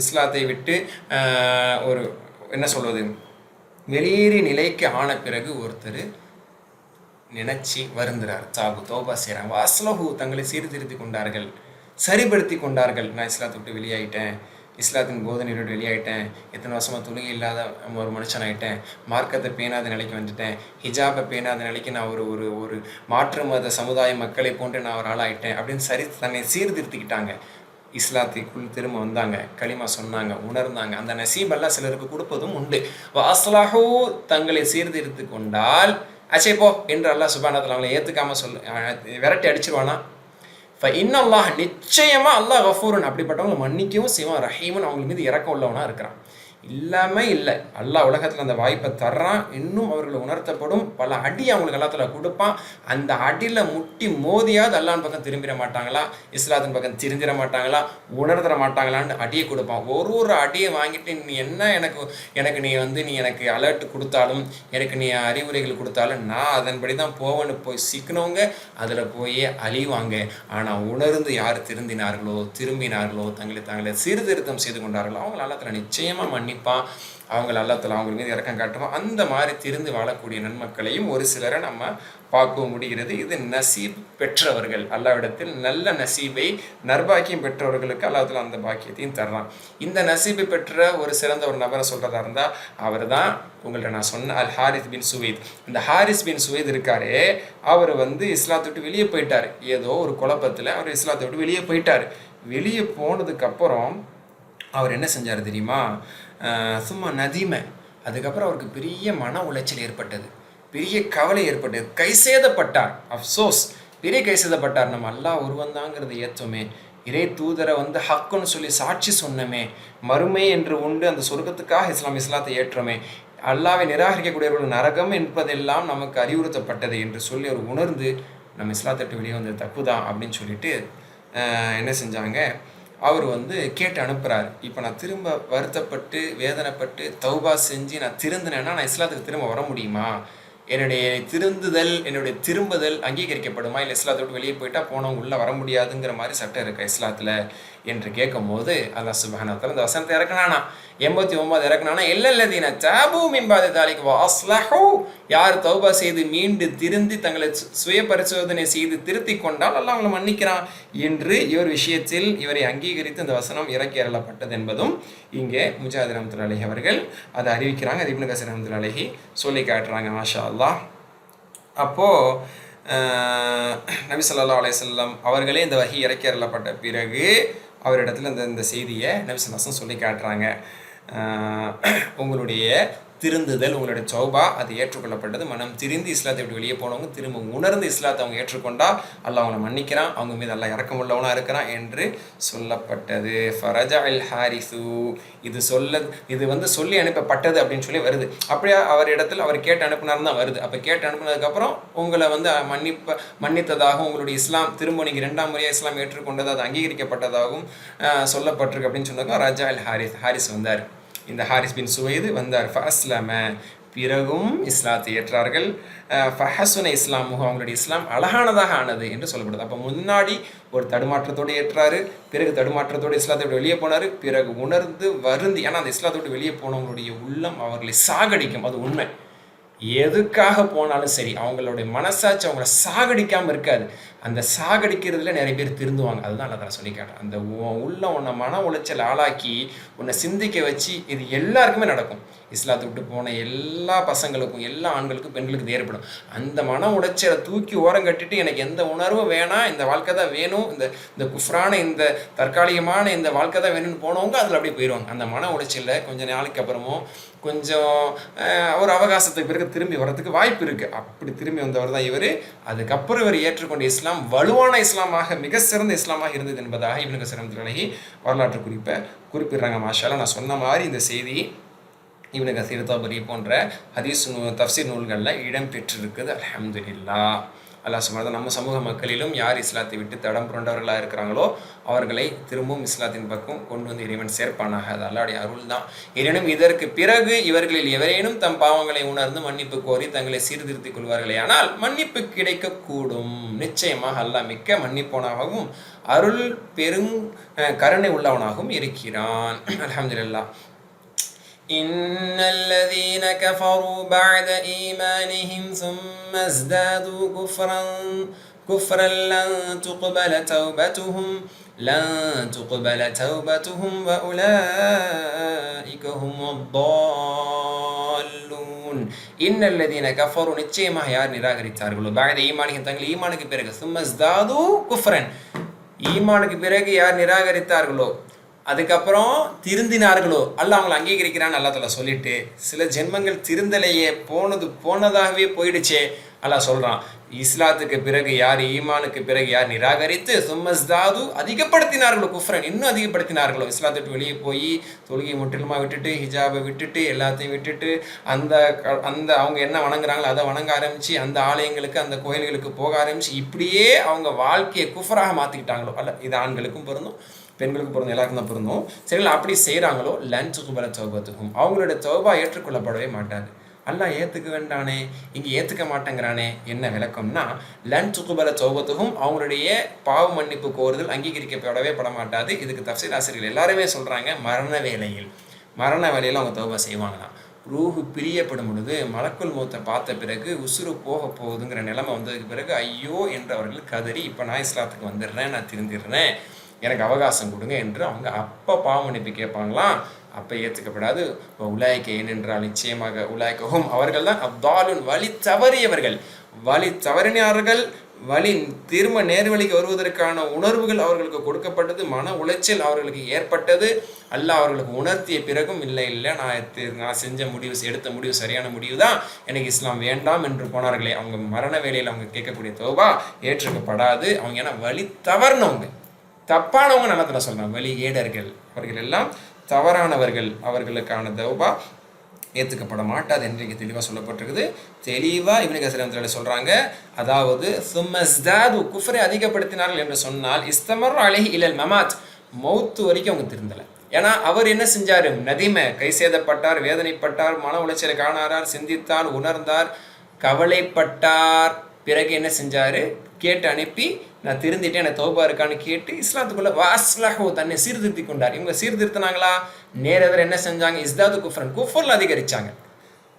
A: இஸ்லாத்தை விட்டு ஒரு என்ன சொல்வது வெளியேறி நிலைக்கு ஆன பிறகு ஒருத்தர் நினைச்சி வருந்துறார். தௌபா செய்கிறாங்க. அஸ்லஹு தங்களை சீர்திருத்தி கொண்டார்கள், சரிப்படுத்தி கொண்டார்கள். நான் இஸ்லாத்தை விட்டு வெளியாயிட்டேன், இஸ்லாத்தின் போதனையோடு வெளியாயிட்டேன், எத்தனை வருஷமாக தொழுகை இல்லாத ஒரு மனுஷனாயிட்டேன், மார்க்கத்தை பேணாத நிலைக்கு வந்துட்டேன், ஹிஜாபை பேணாத நிலைக்கு நான் ஒரு ஒரு ஒரு மாற்று மத சமுதாய மக்களை போன்று நான் ஒரு ஆளாயிட்டேன் அப்படின்னு தன்னை சீர்திருத்திக்கிட்டாங்க. இஸ்லாத்திற்குள் திரும்ப வந்தாங்க, களிமா சொன்னாங்க, உணர்ந்தாங்க. அந்த நசீபெல்லாம் சிலருக்கு கொடுப்பதும் உண்டு. அஸ்லஹு தங்களை சீர்திருத்தி கொண்டால் அச்சைப்போ என்று அல்லாஹ் சுப்ஹானஹு வ தஆலா அவங்களை ஏற்றுக்காமல் விரட்டி அடிச்சிருவானா? இன்னல்லாஹ் நிச்சயமாக அல்லாஹ் கஃபூரன் அப்படிப்பட்டவங்களை மன்னிக்கவும் செய்வான், ரஹீமன் அவங்களுக்கு மீது இறக்கம் உள்ளவனாக இருக்கிறான். இல்லாமல் இல்லை, அல்லாஹ் உலகத்தில் அந்த வாய்ப்பை தர்றான். இன்னும் அவர்களை உணர்த்தப்படும் பல அடி அவங்களுக்கு எல்லாத்துல கொடுப்பான். அந்த அடியில் முட்டி மோதியாவது அல்லாஹ்வின் பக்கம் திரும்பிட மாட்டாங்களா, இஸ்லாத்தின் பக்கம் திருந்திட மாட்டாங்களா, உணர்ந்துட மாட்டாங்களான்னு அடியை கொடுப்பான். ஒரு அடியை வாங்கிட்டு நீ என்ன எனக்கு நீ எனக்கு அலர்ட் கொடுத்தாலும், எனக்கு நீ அறிவுரைகள் கொடுத்தாலும் நான் அதன்படி தான் போவேன்னு போய் சிக்கனவங்க அதில் போய் அழிவாங்க. ஆனால் உணர்ந்து யார் திரும்பினார்களோ தங்களை சீர்திருத்தம் செய்து கொண்டார்களோ அவங்க அல்லாஹ் நிச்சயமாக மன்னிப்பான். அவங்க அல்லாஹ் அவங்க மீது இறக்கம் காட்டுவான். அந்த மாதிரி திருந்து வாழக்கூடிய நன்மக்களையும் ஒரு சிலரை நம்ம பார்க்க முடிகிறது. இது நசீப் பெற்றவர்கள், அல்லாஹ்விடத்தில் நல்ல நசீபை நற்பாக்கியம் பெற்றவர்களுக்கு அல்லாஹ் அந்த பாக்கியத்தையும் தர்றான். இந்த நசீபை பெற்ற ஒரு சிறந்த ஒரு நபரை சொல்றதா இருந்தால் அவர் தான் உங்கள்கிட்ட நான் சொன்ன அல் ஹாரிஸ் பின் சுவைத். இந்த ஹாரிஸ் பின் சுவைத் இருக்காரே, அவர் இஸ்லாத்தை விட்டு வெளியே போயிட்டார். ஏதோ ஒரு குழப்பத்தில் அவர் இஸ்லாத்தை விட்டு வெளியே போயிட்டார். வெளியே போனதுக்கப்புறம் அவர் என்ன செஞ்சார் தெரியுமா? சும்மா நதிமை. அதுக்கப்புறம் அவருக்கு பெரிய மன உளைச்சல் ஏற்பட்டது, பெரிய கவலை ஏற்பட்டது, கைசேதப்பட்டார். அஃப்சோஸ், பெரிய கைசேதப்பட்டார். நம்ம அல்லாஹ் ஒருவன் தாங்கிறது ஏற்றோமே, இறை தூதரை ஹக்குன்னு சொல்லி சாட்சி சொன்னமே, மறுமை என்று உண்டு, அந்த சொர்க்கத்துக்காக இஸ்லாத்தை ஏற்றோமே, அல்லாவை நிராகரிக்கக்கூடியவர்கள் நரகம் என்பதெல்லாம் நமக்கு அறிவுறுத்தப்பட்டது என்று சொல்லி அவர் உணர்ந்து நம்ம இஸ்லாத்தை விட்டு வெளியே வந்தது தப்பு தான் அப்படின்னு சொல்லிட்டு என்ன செஞ்சாங்க, அவர் கேட்டு அனுப்புகிறார். இப்போ நான் திரும்ப வருத்தப்பட்டு வேதனைப்பட்டு தௌபா செஞ்சு நான் திருந்தினேன்னா நான் இஸ்லாத்துக்கு திரும்ப வர முடியுமா? என்னுடைய திரும்புதல் அங்கீகரிக்கப்படுமா? இல்லை இஸ்லாத்தை விட்டு வெளியே போயிட்டா போனவங்க உள்ளே வர முடியாதுங்கிற மாதிரி சட்டம் இருக்கா இஸ்லாத்தில் என்று கேட்கும் போது அல்லாஹ் சுப்ஹானஹு வ தஆலா இந்த வசனத்தை இறக்குனானா, 89 இறக்குனானா, இல்லல்லதீன தாபு மின் பாதி தாலிக வ அஸ்லஹு, யார் தௌபா செய்து மீண்டு திருந்தி தங்களை சுய பரிசோதனை செய்து திருத்தி கொண்டால் அல்லாஹ் அவங்களை மன்னிக்கிறான் என்று இவர் விஷயத்தில் இவரை அங்கீகரித்து இந்த வசனம் இறக்கி அருளப்பட்டது என்பதும் இங்கே முஜாஹித் ரஹ்மத்துல்லாஹி அலைஹி அவர்கள் அதை அறிவிக்கிறாங்க. அது இப்னு கஸீர் ரஹ்மத்துல்லாஹி அலைஹி சொல்லி காட்டுறாங்க. மாஷா அல்லாஹ். அப்போது நபி ஸல்லல்லாஹு அலைஹி வஸல்லம் அவர்களே இந்த வஹி இறக்கி அருளப்பட்ட பிறகு அவரிடத்துல இந்த செய்தியை நபி ஸல்லல்லாஹு அலைஹி வஸல்லம் சொல்லி காட்டுறாங்க. உங்களுடைய திருந்துதல், உங்களுடைய சௌபா அது ஏற்றுக்கொள்ளப்பட்டது. மனம் திரிந்து இஸ்லாத்தை விட்டு வெளியே போனவங்க திரும்ப உணர்ந்து இஸ்லாத்தை அவங்க ஏற்றுக்கொண்டா அல்லாஹ் அவங்களை மன்னிக்கிறான், அவங்க மீது அல்லாஹ் இறக்கம் உள்ளவனாக இருக்கிறான் என்று சொல்லப்பட்டது. ஃபரஜா அல் ஹாரிசு, இது சொல்லி அனுப்பப்பட்டது அப்படின்னு சொல்லி வருது. அப்படியே அவர் இடத்துல அவர் கேட்டு அனுப்பினார் தான் வருது. அப்போ கேட்டு அனுப்பினதுக்கப்புறம் உங்களை மன்னித்ததாகவும் உங்களுடைய இஸ்லாம் திரும்ப நீங்கள் 2ஆம் முறையாக இஸ்லாம் ஏற்றுக்கொண்டது அது அங்கீகரிக்கப்பட்டதாகவும் சொல்லப்பட்டிருக்கு அப்படின்னு சொன்னதும் ரஜா அல் ஹாரிஸ் வந்தார். இந்த ஹாரிஸ் பின் சுவைது வந்தார். ஃபஅஸ்லம, பிறகும் இஸ்லாத்தை ஏற்றார்கள். ஃபஹசுன இஸ்லாமுஹு, அவங்களுடைய இஸ்லாம் அழகானதாக ஆனது என்று சொல்லப்படுது. அப்போ முன்னாடி ஒரு தடுமாற்றத்தோடு ஏற்றாரு, பிறகு தடுமாற்றத்தோடு இஸ்லாத்தை விட்டு வெளியே போனார், பிறகு உணர்ந்து வருந்தி, ஏன்னா அந்த இஸ்லாத்தை விட்டு வெளியே போனவங்களுடைய உள்ளம் அவர்களை சாகடிக்கும், அது உண்மை. எதுக்காக போனாலும் சரி அவங்களுடைய மனசாட்சி அவங்கள சாகடிக்காமல் இருக்காது. அந்த சாகடிக்கிறதுல நிறைய பேர் திருந்துவாங்க. அதுதான் நான் சொல்லி கேட்டேன். அந்த உள்ள உன்னை மன உளைச்சல் ஆளாக்கி உன்னை சிந்திக்க வச்சு, இது எல்லாருக்குமே நடக்கும். இஸ்லாத்தை விட்டு போன எல்லா பசங்களுக்கும், எல்லா ஆண்களுக்கும், பெண்களுக்கு இது ஏற்படும். அந்த மன உளைச்சலை தூக்கி ஓரம் கட்டிட்டு எனக்கு எந்த உணர்வும் வேணாம், இந்த வாழ்க்கை தான் வேணும், இந்த குஃப்ரான இந்த தற்காலிகமான இந்த வாழ்க்கை தான் வேணும்னு போனவங்க அதில் அப்படியே போயிடுவாங்க. அந்த மன உளைச்சலில் கொஞ்சம் நாளைக்கு அப்புறமும் கொஞ்சம் ஒரு அவகாசத்துக்கு பிறகு திரும்பி வர்றதுக்கு வாய்ப்பு இருக்குது. அப்படி திரும்பி வந்தவர் தான் இவர். அதுக்கப்புறம் இவர் ஏற்றுக்கொண்ட இஸ்லாம் வலுவான இஸ்லாமாக, மிக சிறந்த இஸ்லாமாக இருந்தது என்பதாக இப்னு கஸீர் ரஹ்மத்துல்லாஹி அலைஹி வரலாற்று குறிப்பிடுறாங்க. மாஷா அல்லாஹ். நான் சொன்ன மாதிரி இந்த செய்தி இப்னு கஸீர், தபரி போன்ற ஹதீஸ் தஃப்சீர் நூல்களில் இடம் பெற்றிருக்குது. அல்ஹம்துலில்லாஹ். அல்லாஹ் சுப்ஹானஹு வ தஆலா நம்ம சமூக மக்களிலும் யார் இஸ்லாத்தை விட்டு தடம் புரண்டவர்களாக இருக்கிறாங்களோ அவர்களை திரும்பவும் இஸ்லாத்தின் பக்கம் கொண்டு வந்து இறைவன் சேர்ப்பானாக. அது அல்லாஹ்வுடைய அருள் தான். எனினும் இதற்கு பிறகு இவர்களில் எவரேனும் தம் பாவங்களை உணர்ந்து மன்னிப்பு கோரி தங்களை சீர்திருத்திக் கொள்வார்களே ஆனால் மன்னிப்பு கிடைக்கக்கூடும். நிச்சயமாக அல்லாஹ் மிக்க மன்னிப்போனாகவும் அருள் பெரும் கருணை உள்ளவனாகவும் இருக்கிறான். அல்ஹம்துலில்லாஹ். இன்னல்லதீன கஃபரு பஅத ஈமானிஹிம் ثم ازدادوا كفرا لن تقبل توبتهم وأولئك هم الضالون இன்னல்லதீன கஃபரு நிச்சயமாக யார் நிராகரித்தார்களோ பஅத ஈமானிஹிம் தங்கள் ஈமானுக்கு பிறகு ثم ازدادوا كفرا ஈமானுக்கு பிறகு யார் நிராகரித்தார்களோ அதுக்கப்புறம் திருந்தினார்களோ அல்லாஹ் அவங்களை அங்கீகரிக்கிறான்னு அல்லாஹ் தஆலா சொல்லிட்டு சில ஜென்மங்கள் திருந்தலையே போனதாகவே போயிடுச்சே அல்லாஹ் சொல்றான். இஸ்லாத்துக்கு பிறகு யார் ஈமானுக்கு பிறகு யார் நிராகரித்து சும்மஸ்தாது அதிகப்படுத்தினார்களோ குஃப்ரன் இன்னும் அதிகப்படுத்தினார்களோ இஸ்லாத்தை விட்டு வெளியே போய் தொழுகையை முற்றிலுமா விட்டுட்டு ஹிஜாபை விட்டுட்டு எல்லாத்தையும் விட்டுட்டு அந்த அவங்க என்ன வணங்குறாங்களோ அதை வணங்க ஆரம்பிச்சு அந்த ஆலயங்களுக்கு அந்த கோயில்களுக்கு போக ஆரம்பிச்சு இப்படியே அவங்க வாழ்க்கையை குஃப்ராக மாற்றிக்கிட்டாங்களோ அல்ல இது ஆண்களுக்கும் பொருந்தும் பெண்களுக்கு பொருந்தும் எல்லாருக்கும் தான் பொருந்தும் சரிங்களா அப்படி செய்கிறாங்களோ லன் துக்பல தௌபத்துஹும் அவங்களுடைய தௌபா ஏற்றுக்கொள்ளப்படவே மாட்டாது. அல்லாஹ் ஏற்றுக்க வேண்டானே இங்கே ஏற்றுக்க மாட்டேங்கிறானே என்ன விளக்கம்னா லன் துக்பல தௌபத்துஹும் அவங்களுடைய பாவ மன்னிப்பு கோருதல் அங்கீகரிக்கப்படவே பட மாட்டாது. இதுக்கு தஃசீர் ஆசிரியர்கள் எல்லாருமே சொல்கிறாங்க மரண வேளையில் அவங்க தௌபா செய்வாங்களாம். ரூஹு பிரியப்படும் பொழுது மலக்குல் மௌத்தை பார்த்த பிறகு உசுறு போக போகுதுங்கிற நிலைமை வந்ததுக்கு பிறகு ஐயோ என்றவர்கள் கதறி இப்போ நான் இஸ்லாத்துக்கு வந்துடுறேன் நான் திருந்திடுறேன் எனக்கு அவகாசம் கொடுங்க என்று அவங்க அப்போ பாவ மன்னிப்பு கேட்பாங்களாம். அப்போ ஏற்றுக்கப்படாது. உலாய்க்க ஏனென்றால் நிச்சயமாக உலாய்க்கவும் அவர்கள் தான் அப்தாலுன் வழி தவறினார்கள் வழி திரும்ப நேர்வழிக்கு வருவதற்கான உணர்வுகள் அவர்களுக்கு கொடுக்கப்பட்டது மன உளைச்சல் அவர்களுக்கு ஏற்பட்டது. அல்லாஹ் அவர்களுக்கு உணர்த்திய பிறகும் இல்லை நான் செஞ்ச எடுத்த முடிவு சரியான முடிவு தான் எனக்கு இஸ்லாம் வேண்டாம் என்று போனார்களே அவங்க மரண வேளையில் அவங்க கேட்கக்கூடிய தௌபா ஏற்றுக்கப்படாது. அவங்க ஏன்னா வழி தவறினவங்க தப்பானவங்க நல்லத்துல சொல்றாங்க வழி ஏடர்கள் அவர்கள் எல்லாம் தவறானவர்கள் அவர்களுக்கான தௌபா ஏற்றுக்கப்பட மாட்டாது என்று இங்கே தெளிவாக சொல்லப்பட்டிருக்குது. தெளிவாக இப்னு கஸீர் சொல்கிறாங்க அதாவது சும்மஸ்தாது குஃப்ரை அதிகப்படுத்தினார்கள் என்று சொன்னால் இஸ்தமர் அலைஹி இலல் மமாத் மௌத்து வரைக்கும் அவங்க திருந்தலை. ஏன்னா அவர் என்ன செஞ்சார் நதிமை கை சேதப்பட்டார் வேதனைப்பட்டார் மன உளைச்சலை காணாரார் சிந்தித்தார் உணர்ந்தார் கவலைப்பட்டார் பிறகு என்ன செஞ்சார் கேட்டு அனுப்பி நான் திருந்திட்டேன் எனக்கு தௌபா இருக்கான்னு கேட்டு இஸ்லாத்துக்குள்ள வாஸ்லஹு தன்னை சீர்திருத்தி கொண்டார். இவங்க சீர்திருத்தினாங்களா நேரவர் என்ன செஞ்சாங்க இஸ்தாது குஃபர்ல அதிகரிச்சாங்க.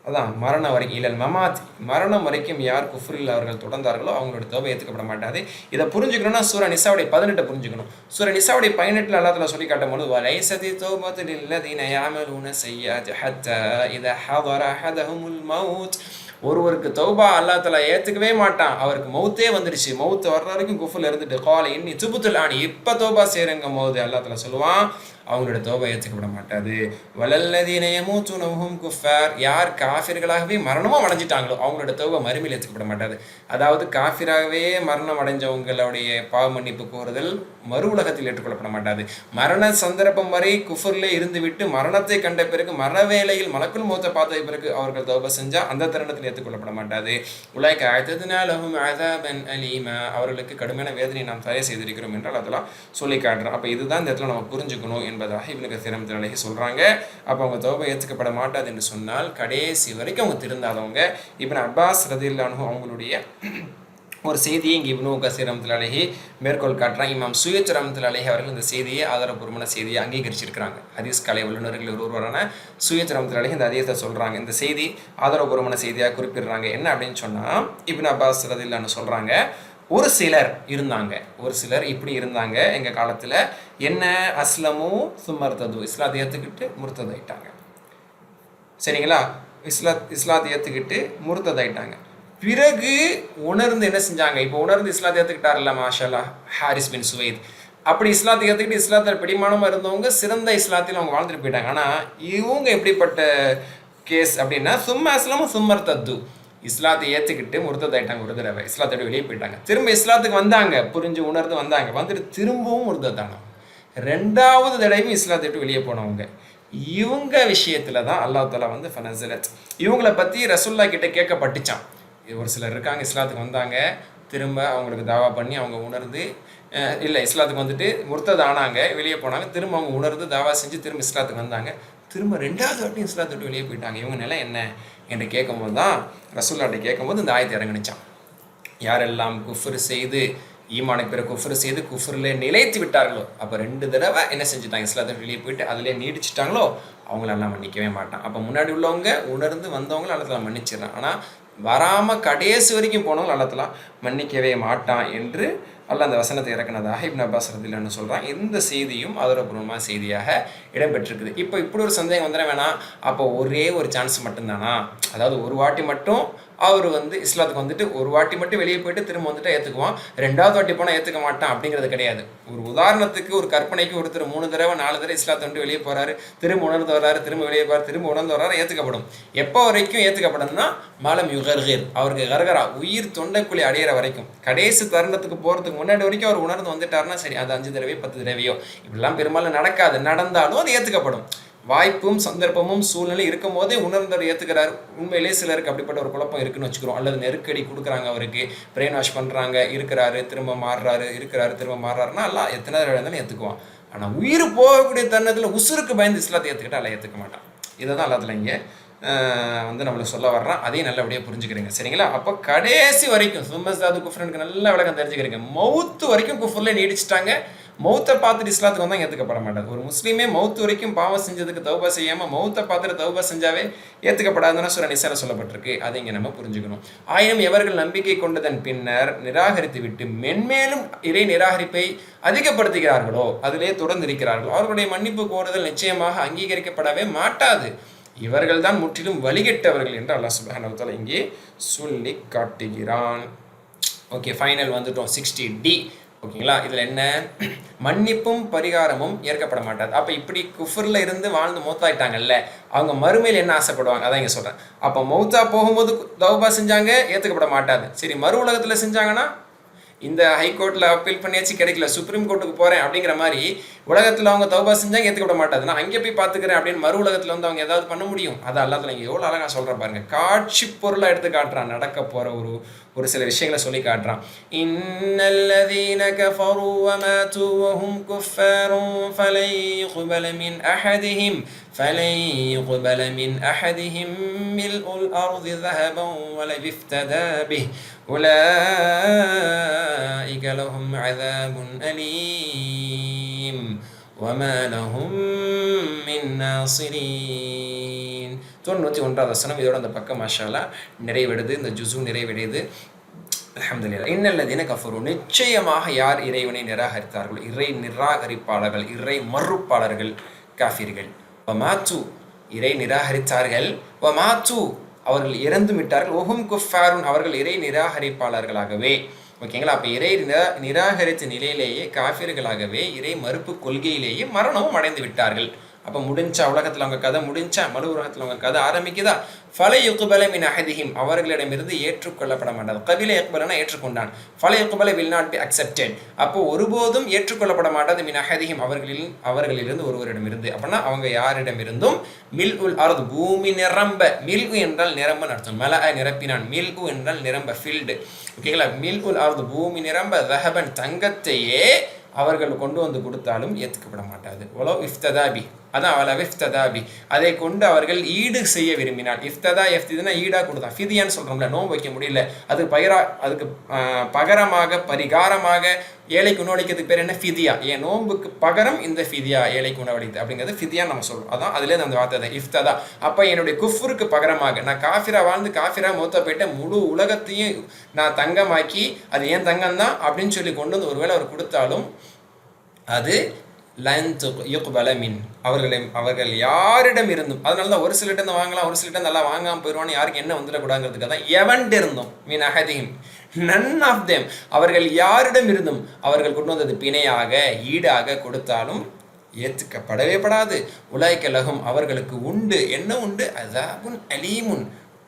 A: அதான் மரணம் வரைக்கும் இல்லல் மமாத் மரணம் வரைக்கும் யார் குஃப்ரில் அவர்கள் தொடர்ந்தார்களோ அவங்களோட தௌபா ஏற்றுக்கப்பட மாட்டாது. இதை புரிஞ்சுக்கணும்னா சூரா நிசாவுடைய 18 புரிஞ்சுக்கணும். சூரா நிசாவுடைய 18 அல்லாஹ் தஆலா சொல்லி காட்டும் பொழுது வலைஸதி தௌபத்து லில்லதீன யஅமலூன ஸய்யிஆத் ஹத்தா இதா ஹதர அஹதஹுமுல் மௌத் ஒருவருக்கு தௌபா அல்லாஹ் தஆலா ஏற்றுக்கவே மாட்டான். அவருக்கு மௌத்தே வந்துடுச்சு மௌத்து வர்ற வரைக்கும் குஃப்ரில் இருந்துட்டு கால இன்னி துபுத்துல் ஆனி இப்போ தௌபா செய்கிறங்கும் போது அல்லாஹ் தஆலா சொல்லுவான் அவங்களோட தௌபா ஏற்றுக்கப்பட மாட்டாது. வலல்லதீன யமூதுன வஹும் குஃபார் யார் காஃபிர்களாகவே மரணமும் அடைஞ்சிட்டாங்களோ அவங்களோட தௌபா மறுமையில் ஏற்றுக்கப்பட மாட்டாது. அதாவது காஃபிராகவே மரணம் அடைஞ்சவங்களுடைய பாவ மன்னிப்பு கோருதல் மறு உலகத்தில் ஏற்றுக்கொள்ளப்பட மாட்டாது. மரண சந்தர்ப்பம் வரை குஃபர்லே இருந்து விட்டு மரணத்தை கண்ட பிறகு மரணவேளையில் மலக்குல் மௌத்தை பார்த்த பிறகு அவர்கள் தௌபா செஞ்சால் அந்த தருணத்தில் ஏற்றுக்கொள்ளப்பட மாட்டாது. உலாய்க அஅதத்னா லஹும் அஸாபன் அலீமா அவர்களுக்கு கடுமையான வேதனை நாம் தயார் செய்திருக்கிறோம் என்றால் அதெல்லாம் சொல்லி காட்டுறோம். அப்போ இதுதான் இந்த இடத்துல நம்ம புரிஞ்சுக்கணும் என்பதாக இப்னு கஸீர் ரஹ்மத்துல்லாஹி சொல்கிறாங்க. அப்போ அவங்க தௌபா ஏற்றுக்கப்பட மாட்டாது என்று சொன்னால் கடைசி வரைக்கும் அவங்க திருந்தாதவங்க. இப்னு அப்பாஸ் ரலியல்லாஹு அன்ஹு அவங்களுடைய ஒரு செய்தியை இங்கே இப்னு கஸீர் ரஹ்மத்துல்லாஹி மேற்கோள் காட்டுறாங்க. இமாம் சுயத் ரஹ்மத்துல்லாஹி அவர்கள் இந்த செய்தியை ஆதாரபூர்வமான செய்தியை அங்கீகரிச்சிருக்கிறாங்க. ஹதீஸ் கலை வல்லுநர்கள் ஒருவரான சுயத் ரஹ்மத்துல்லாஹி இந்த ஹதீஸை சொல்கிறாங்க. இந்த செய்தி ஆதாரபூர்வமான செய்தியாக குறிப்பிடுறாங்க. என்ன அப்படின்னு சொன்னால் இப்னு அப்பாஸ் ரலியல்லாஹு அன்ஹு சொல்கிறாங்க ஒரு சிலர் இப்படி இருந்தாங்க எங்கள் காலத்தில் என்ன அஸ்லமு சும்மர்தது இஸ்லாத்தை ஏற்றுக்கிட்டு முர்த்ததாயிட்டாங்க. சரிங்களா இஸ்லாத்தை ஏற்றுக்கிட்டு முர்த்ததாயிட்டாங்க. பிறகு உணர்ந்து என்ன செஞ்சாங்க இப்போ உணர்ந்து இஸ்லாத்தை ஏற்றுக்கிட்டார்ல மாஷல்லா ஹாரிஸ் பின் சுவைத் அப்படி இஸ்லாத்தை ஏற்றுக்கிட்டு இஸ்லாத்தில் பிடிமானமாக இருந்தவங்க சிறந்த இஸ்லாத்தில் அவங்க வாழ்ந்துட்டு போயிட்டாங்க. ஆனால் இவங்க எப்படிப்பட்ட கேஸ் அப்படின்னா சும்மா அஸ்லமும் சும்மர்தது இஸ்லாத்தை ஏற்றுக்கிட்டு முர்த்ததாயிட்டாங்க ஒரு தடவை இஸ்லாத்தோட வெளியே போயிட்டாங்க. திரும்ப இஸ்லாத்துக்கு வந்தாங்க புரிஞ்சு உணர்ந்து வந்தாங்க வந்துட்டு திரும்பவும் முர்த்ததானாங்க. 2வது தடவையும் இஸ்லாத்தை விட்டு வெளியே போனவங்க. இவங்க விஷயத்துல தான் அல்லாஹ் தஆலா வந்து ஃபனஸலத் இவங்களை பற்றி ரசூலுல்லாஹ் கிட்ட கேட்கப்பட்டுச்சான். ஒரு சிலர் இருக்காங்க இஸ்லாத்துக்கு வந்தாங்க திரும்ப அவங்களுக்கு தாவா பண்ணி அவங்க உணர்ந்து இல்லை இஸ்லாத்துக்கு வந்துட்டு முர்த்ததானாங்க வெளியே போனாங்க திரும்ப அவங்க உணர்ந்து தாவா செஞ்சு திரும்ப இஸ்லாத்துக்கு வந்தாங்க திரும்ப 2வது வாட்டியும் இஸ்லாத்தை விட்டு வெளியே போயிட்டாங்க. இவங்க நிலை என்ன என்று கேட்கும்போது தான் ரசூலுல்லாஹ்ட்ட கேட்கும்போது இந்த ஆயத்தை இறங்குனுச்சான். யாரெல்லாம் குஃப்ர் செய்து ஈமானுக்கு பிறகு குஃப்ரு செய்து குஃப்ரில் நிலைத்து விட்டார்களோ, அப்போ 2 தடவை என்ன செஞ்சுட்டாங்க, இஸ்லாத்தை வெளியே போயிட்டு அதிலே நீடிச்சிட்டாங்களோ அவங்களெல்லாம் மன்னிக்கவே மாட்டான். அப்போ முன்னாடி உள்ளவங்க உணர்ந்து வந்தவங்களும் அல்லத்தலாம் மன்னிச்சிடறான். ஆனால் வராமல் கடைசி வரைக்கும் போனவங்க அல்லத்தலாம் மன்னிக்கவே மாட்டான் என்று அல்லாஹ் அந்த வசனத்தை இறக்குனதாக இப்னு அப்பாஸ் ரலியல்லாஹு சொல்கிறான். இந்த செய்தியும் ஆதாரபூர்வமான செய்தியாக இடம்பெற்றிருக்குது. இப்போ இப்படி ஒரு சந்தேகம் வந்துட வேணாம், அப்போ ஒரே ஒரு சான்ஸ் மட்டும்தானா, அதாவது ஒரு வாட்டி மட்டும் அவர் இஸ்லாத்துக்கு வந்துட்டு ஒரு வாட்டி மட்டும் வெளியே போயிட்டு திரும்ப வந்துட்டு ஏற்றுக்குவான், 2வது வாட்டி போனால் ஏற்றுக்க மாட்டான் அப்படிங்கிறது கிடையாது. ஒரு உதாரணத்துக்கு, ஒரு கற்பனைக்கு, ஒருத்தர் 3 தடவை 4 தடவை இஸ்லாத்தை வந்துட்டு வெளியே போகிறாரு, திரும்ப உணர்ந்து வர்றாரு, திரும்ப வெளியே போகிறார், திரும்ப உணர்ந்து வர்றாரு, ஏற்றுக்கப்படும். எப்போ வரைக்கும் ஏற்றுக்கப்படும்னா மாலம் யுகர்கீர், அவருக்கு கர்கரா உயிர் தொண்டைக்குழி அடையிற வரைக்கும், கடைசி தருணத்துக்கு போகிறதுக்கு முன்னாடி வரைக்கும் அவர் உணர்ந்து வந்துட்டாருன்னா சரி, அது 5 தடவையோ 10 தடவையோ இப்படிலாம் பெரும்பாலும் நடக்காது. நடந்தாலும் அது ஏற்றுக்கப்படும். வாய்ப்பும் சந்தர்ப்பமும் சூழ்நிலை இருக்கும் போதே உணர்ந்தவர் ஏற்றுக்கிறார். உண்மையிலே சிலருக்கு அப்படிப்பட்ட ஒரு குழப்பம் இருக்குன்னு வச்சுக்கிறோம், அல்லது நெருக்கடி கொடுக்குறாங்க, அவருக்கு பிரெயின் வாஷ் பண்ணுறாங்க, இருக்கிறாரு திரும்ப மாறுறாரு, இருக்கிறாரு திரும்ப மாறுறாருன்னா எல்லாம் எத்தனை தடவை இருந்தாலும் ஏற்றுக்குவான். ஆனால் உயிர் போகக்கூடிய தருணத்தில் உசுருக்கு பயந்து இஸ்லாத்தை ஏற்றுக்கிட்டா எல்லாம் ஏற்றுக்க மாட்டான். இதை தான் எல்லாத்துல இங்கே நம்மளுக்கு சொல்ல வர்றான். அதையும் நல்லபடியாக புரிஞ்சுக்கிறீங்க, சரிங்களா? அப்போ கடைசி வரைக்கும் சும்மஸ்தாது குஃப்ரனுக்கு நல்ல விளக்கம் தெரிஞ்சுக்கிறீங்க. மவுத்து வரைக்கும் குஃப்ரில் நீடிச்சிட்டாங்க. மௌத்தை பார்த்துட்டு இஸ்லாத்துக்கு வந்தால் ஏற்றுக்கப்பட மாட்டாது. ஒரு முஸ்லீமே மௌத்து வரைக்கும் பாவம் செஞ்சதுக்கு தௌபா செய்யாமல் மௌத்தை பார்த்துட்டு தௌபா செஞ்சாவே ஏற்றுக்கப்படாதுன்னு சூரா நிசால சொல்லப்பட்டிருக்கு. அதை இங்கே நம்ம புரிஞ்சுக்கணும். ஆயினும் எவர்கள் நம்பிக்கை கொண்டதன் பின்னர் நிராகரித்து விட்டு மென்மேலும் இறை நிராகரிப்பை அதிகப்படுத்துகிறார்களோ, அதிலே தொடர்ந்து இருக்கிறார்களோ, அவர்களுடைய மன்னிப்பு கோருதல் நிச்சயமாக அங்கீகரிக்கப்படவே மாட்டாது. இவர்கள் தான் முற்றிலும் வழிகெட்டவர்கள் என்று அல்லாஹ் சுப்ஹானஹு வ தஆலா இங்கே சொல்லி காட்டுகிறான். ஓகே, ஃபைனல் வந்துட்டோம். 60D. ஓகேங்களா? இதில் என்ன, மன்னிப்பும் பரிகாரமும் ஏற்கப்பட மாட்டாது. அப்போ இப்படி குஃபரில் இருந்து வாழ்ந்து மௌத்தாயிட்டாங்கல்ல, அவங்க மறுமையில் என்ன ஆசைப்படுவாங்க, அதான் இங்கே சொல்கிறேன். அப்போ மௌத்தா போகும்போது தௌபா செஞ்சாங்க, ஏற்றுக்கப்பட மாட்டாது. சரி, மறு உலகத்தில் செஞ்சாங்கன்னா, இந்த ஹைகோர்ட்டில் அப்பீல் பண்ணியாச்சு கிடைக்கல, சுப்ரீம் கோர்ட்டுக்கு போகிறேன் அப்படிங்கிற மாதிரி உலகத்தில் அவங்க தௌபா செஞ்சாங்க, ஏற்றுக்கப்பட மாட்டாது. நான் அங்கே போய் பார்த்துக்கிறேன் அப்படின்னு மறு உலகத்தில் அவங்க ஏதாவது பண்ண முடியும்? அது அல்லாஹ் இங்கே எவ்வளோ அழகாக சொல்கிறேன் பாருங்க. காட்சி பொருளாக எடுத்து காட்டுறான், நடக்க போகிற ஒரு சில விஷயங்களை சொல்லி காட்டுறான். இன்னல்லதீன கஃபரு வமாது வஹும் குஃபாரும் ஃபலை யுக்பல மின் அஹதிஹிம் மில்உல் அர்தி ذهبا ولو افتدى به أولئك لهم عذاب أليم وما لهم من ناصرين. 91வது வசனம். இதோட அந்த பக்கம் மாஷா அல்லாஹ் நிறைவடைது, இந்த ஜுஸு நிறைவடையுது. அல்ஹம்துலில்லாஹ். இன்னல்லதீன கஃபரு, நிச்சயமாக யார் இறைவனை நிராகரித்தார்கள், இறை நிராகரிப்பாளர்கள், இறை மறுப்பாளர்கள், காஃபிர்கள். வமாத்து, இறை நிராகரித்தார்கள், வமாத்து, அவர்கள் இறந்து விட்டார்கள், ஒஹும் குஃபாருன், அவர்கள் இறை நிராகரிப்பாளர்களாகவே. ஓகேங்களா? அப்போ இறை நிராகரித்த நிலையிலேயே காஃபிர்களாகவே இறை மறுப்பு கொள்கையிலேயே மரணமும் அடைந்து விட்டார்கள். அப்போ முடிஞ்சா உலகத்தில் அவங்க கதை முடிஞ்சா, மறு உலகத்தில் அவங்க கதை ஆரம்பிக்குதா? ஃபலை யுக்பல மின் அஹதிஹிம், அவர்களிடமிருந்து ஏற்றுக்கொள்ளப்பட மாட்டாது. கபில யக்பலனா ஏற்றுக்கொண்டான், ஃபலை யுக்பல வில் நாட் பி அக்செப்டட். அப்போ ஒருபோதும் ஏற்றுக்கொள்ளப்பட மாட்டாது. மின் அஹதிஹிம், அவர்களிலிருந்து ஒருவரிடமிருந்து. அப்படின்னா அவங்க யாரிடமிருந்தும். மில் உல் அர்து, பூமி நிரம்ப. மில் என்றால் நிரம்ப அர்த்தம். மல நிரப்பினான். மில் என்றால் நிரம்ப, ஃபில்டு. ஓகேங்களா? மில் உல் அர்து, பூமி நிரம்ப, தஹபன், தங்கத்தையே அவர்கள் கொண்டு வந்து கொடுத்தாலும் ஏற்றுக்கப்பட மாட்டாது. ஒலோ இஃப்ததாபி, அதான் அவள இஃப்ததாபி, அதை கொண்டு அவர்கள் ஈடு செய்ய விரும்பினார். இஃப்ததா எஃப்திதுனா ஈடாக கொடுத்தான். ஃபிதியான்னு சொல்கிறோம்ல, நோன்பு வைக்க முடியல, அதுக்கு பகரமாக பரிகாரமாக ஏழைக்கு உணவளிக்கிறதுக்கு பேர் என்ன, ஃபிதியா. என் நோன்புக்கு பகரம் இந்த ஃபிதியா, ஏழைக்கு உணவளித்து அப்படிங்கிறது ஃபிதியான்னு நம்ம சொல்கிறோம். அதான் அதுலேருந்து அந்த வார்த்தை தான் இஃப்ததா. அப்போ என்னுடைய குஃப்ருக்கு பகரமாக நான் காஃபிரா வாழ்ந்து காஃபிரா மொத்த போயிட்ட முழு உலகத்தையும் நான் தங்கமாக்கி, அது ஏன் தங்கம் தான் அப்படின்னு சொல்லி கொண்டு வந்து ஒருவேளை அவர் கொடுத்தாலும் அது யுக்பல மின், அவர்கள் யாரிடம் இருந்தும். அதனால தான் ஒரு சிலர்கிட்ட வாங்கலாம், ஒரு சிலர்கிட்ட நல்லா வாங்காமல் போயிடுவான்னு யாருக்கு என்ன வந்துடக்கூடாதுங்கிறதுக்காக தான் எவன்ட்டு இருந்தோம் மின் அஹதிஹிம், நன் ஆஃப் தேம், அவர்கள் யாரிடம் இருந்தும் அவர்கள் கொண்டு வந்தது பிணையாக ஈடாக கொடுத்தாலும் ஏற்றுக்கப்படவே படாது. உலாய்க லஹும், அவர்களுக்கு உண்டு, என்ன உண்டு, அஸாபுன் அலீமுன்,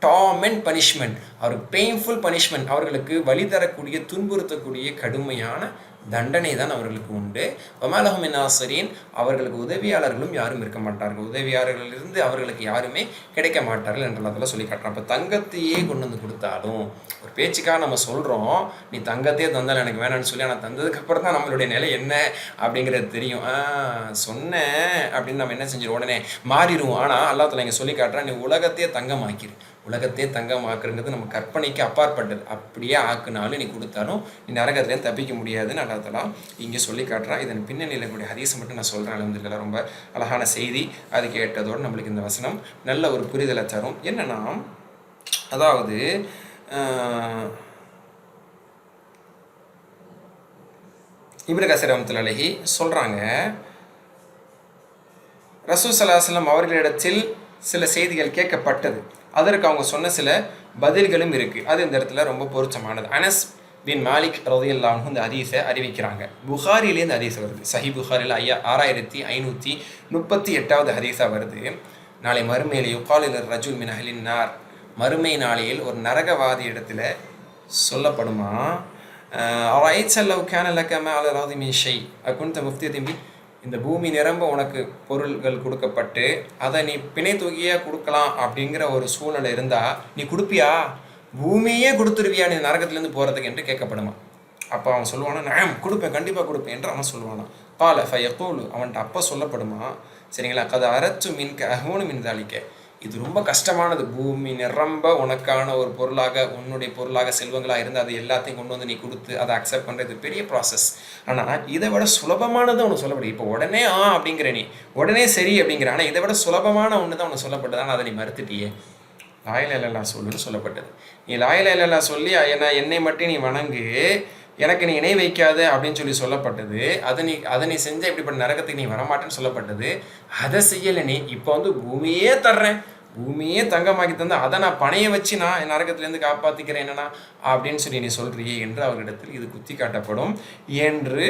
A: டார்மெண்ட் பனிஷ்மெண்ட், அவருக்கு பெயின்ஃபுல் பனிஷ்மெண்ட், அவர்களுக்கு வழி தரக்கூடிய துன்புறுத்தக்கூடிய கடுமையான தண்டனை தான் அவர்களுக்கு உண்டு. வமாலஹும் மின் நாஸிரீன், அவர்களுக்கு உதவியாளர்களும் யாரும் இருக்க மாட்டார்கள், உதவியாளர்களிலிருந்து அவர்களுக்கு யாருமே கிடைக்க மாட்டார்கள் என்றெல்லாம் சொல்லி காட்டுறான். அப்போ தங்கத்தையே கொண்டு வந்து கொடுத்தாலும் ஒரு பேச்சுக்காக நம்ம சொல்கிறோம், நீ தங்கத்தையே தந்தாலும் எனக்கு வேணான்னு சொல்லி, ஆனால் தந்ததுக்கப்புறம் தான் நம்மளுடைய நிலை என்ன அப்படிங்கிறது தெரியும். சொன்னேன் அப்படின்னு நம்ம என்ன செஞ்சிடும், உடனே மாறிடுவோம். ஆனால் அல்லாஹ் தஆலா இங்கே சொல்லி காட்டுறான், நீ உலகத்தையே தங்கமாக்கிரு. உலகத்தையே தங்கமாக்குறது நம்ம கற்பனைக்கு அப்பாற்பட்டது. அப்படியே ஆக்குனாலும் நீ கொடுத்தாலும் நீ நரகத்துலேருந்து தப்பிக்க முடியாதுன்னு அல்லாஹ் தஆலா இங்கே சொல்லி காட்டுறான். இதன் பின்னணியில் கூடிய ஹதீஸை மட்டும் நான் சொல்கிறேன். அல்ஹம்துலில்லாஹ், ரொம்ப அழகான செய்தி. அது கேட்டதோடு நம்மளுக்கு இந்த வசனம் நல்ல ஒரு புரிதலை தரும். என்னன்னா, அதாவது இப்னு கஸீர் ரஹ்மத்துல்லாஹி அலைஹி சொல்கிறாங்க, ரசூல் ஸல்லல்லாஹு அலைஹி வஸல்லம் அவர்களிடத்தில் சில செய்திகள் கேட்கப்பட்டது, அதற்கு அவங்க சொன்ன சில பதில்களும் இருக்குது. அது இந்த இடத்துல ரொம்ப பொருத்தமானது. அனஸ் பின் மாலிக் ரலியல்லாஹு அன்ஹு இந்த ஹதீஸை அறிவிக்கிறாங்க. புகாரிலே இந்த ஹதீஸ் வருது. சஹீஹ் புகாரில் 6538வது ஹதீஸாக வருது. நாளை மறுமையில் யுகாலில் ரஜுல் மின் அஹ்லின் நார், மறுமை நாளையில் ஒரு நரகவாதி இடத்துல சொல்லப்படுமா, இந்த பூமி நிரம்ப உனக்கு பொருள்கள் கொடுக்கப்பட்டு அதை நீ பிணை தொகையாக கொடுக்கலாம் அப்படிங்கிற ஒரு சூழ்நிலை இருந்தால் நீ கொடுப்பியா? பூமியே கொடுத்துருவியா நீ நரகத்துலேருந்து போகிறதுக்கு என்று கேட்கப்படுமா. அப்போ அவன் சொல்லுவானா, நான் கொடுப்பேன், கண்டிப்பாக கொடுப்பேன் என்று அவன் சொல்லுவானா. பால ஃபயக்கூலு, அவன்கிட்ட அப்போ சொல்லப்படுமா, சரிங்களா, கதை அரச்சு மின் அஹூனு மின் தாளிக்க, இது ரொம்ப கஷ்டமானது, பூமி நிரம்ப உனக்கான ஒரு பொருளாக, உன்னுடைய பொருளாக செல்வங்களாக இருந்து அது எல்லாத்தையும் கொண்டு வந்து நீ கொடுத்து அதை அக்செப்ட் பண்ணுறது பெரிய ப்ராசஸ். ஆனால் இதை விட சுலபமானது ஒன்று சொல்லப்படுது. இப்போ உடனே அப்படிங்கிற நீ உடனே சரி அப்படிங்கிற, ஆனால் இதை விட சுலபமான ஒன்று தான் ஒன்று சொல்லப்பட்டது. ஆனால் அதை நீ மறுத்துட்டியே. லா இலாஹா இல்லல்லாஹ் சொல்லுன்னு சொல்லப்பட்டது. நீ லா இலாஹா இல்லல்லாஹ் சொல்லி என்னை மட்டும் நீ வணங்கு, எனக்கு நீ இணை வைக்காத அப்படின்னு சொல்லப்பட்டது. அதை நீ செஞ்ச இப்படிப்பட்ட நரகத்துக்கு நீ வரமாட்டேன்னு சொல்லப்பட்டது. அதை செய்யலை நீ. இப்போ பூமியே தர்றேன், பூமியே தங்கமாக்கி தந்து அதை நான் பணைய வச்சு நான் நரகத்திலேருந்து காப்பாற்றிக்கிறேன் என்னன்னா அப்படின்னு நீ சொல்கிறியே என்று அவர்களிடத்தில் இது குத்தி காட்டப்படும் என்று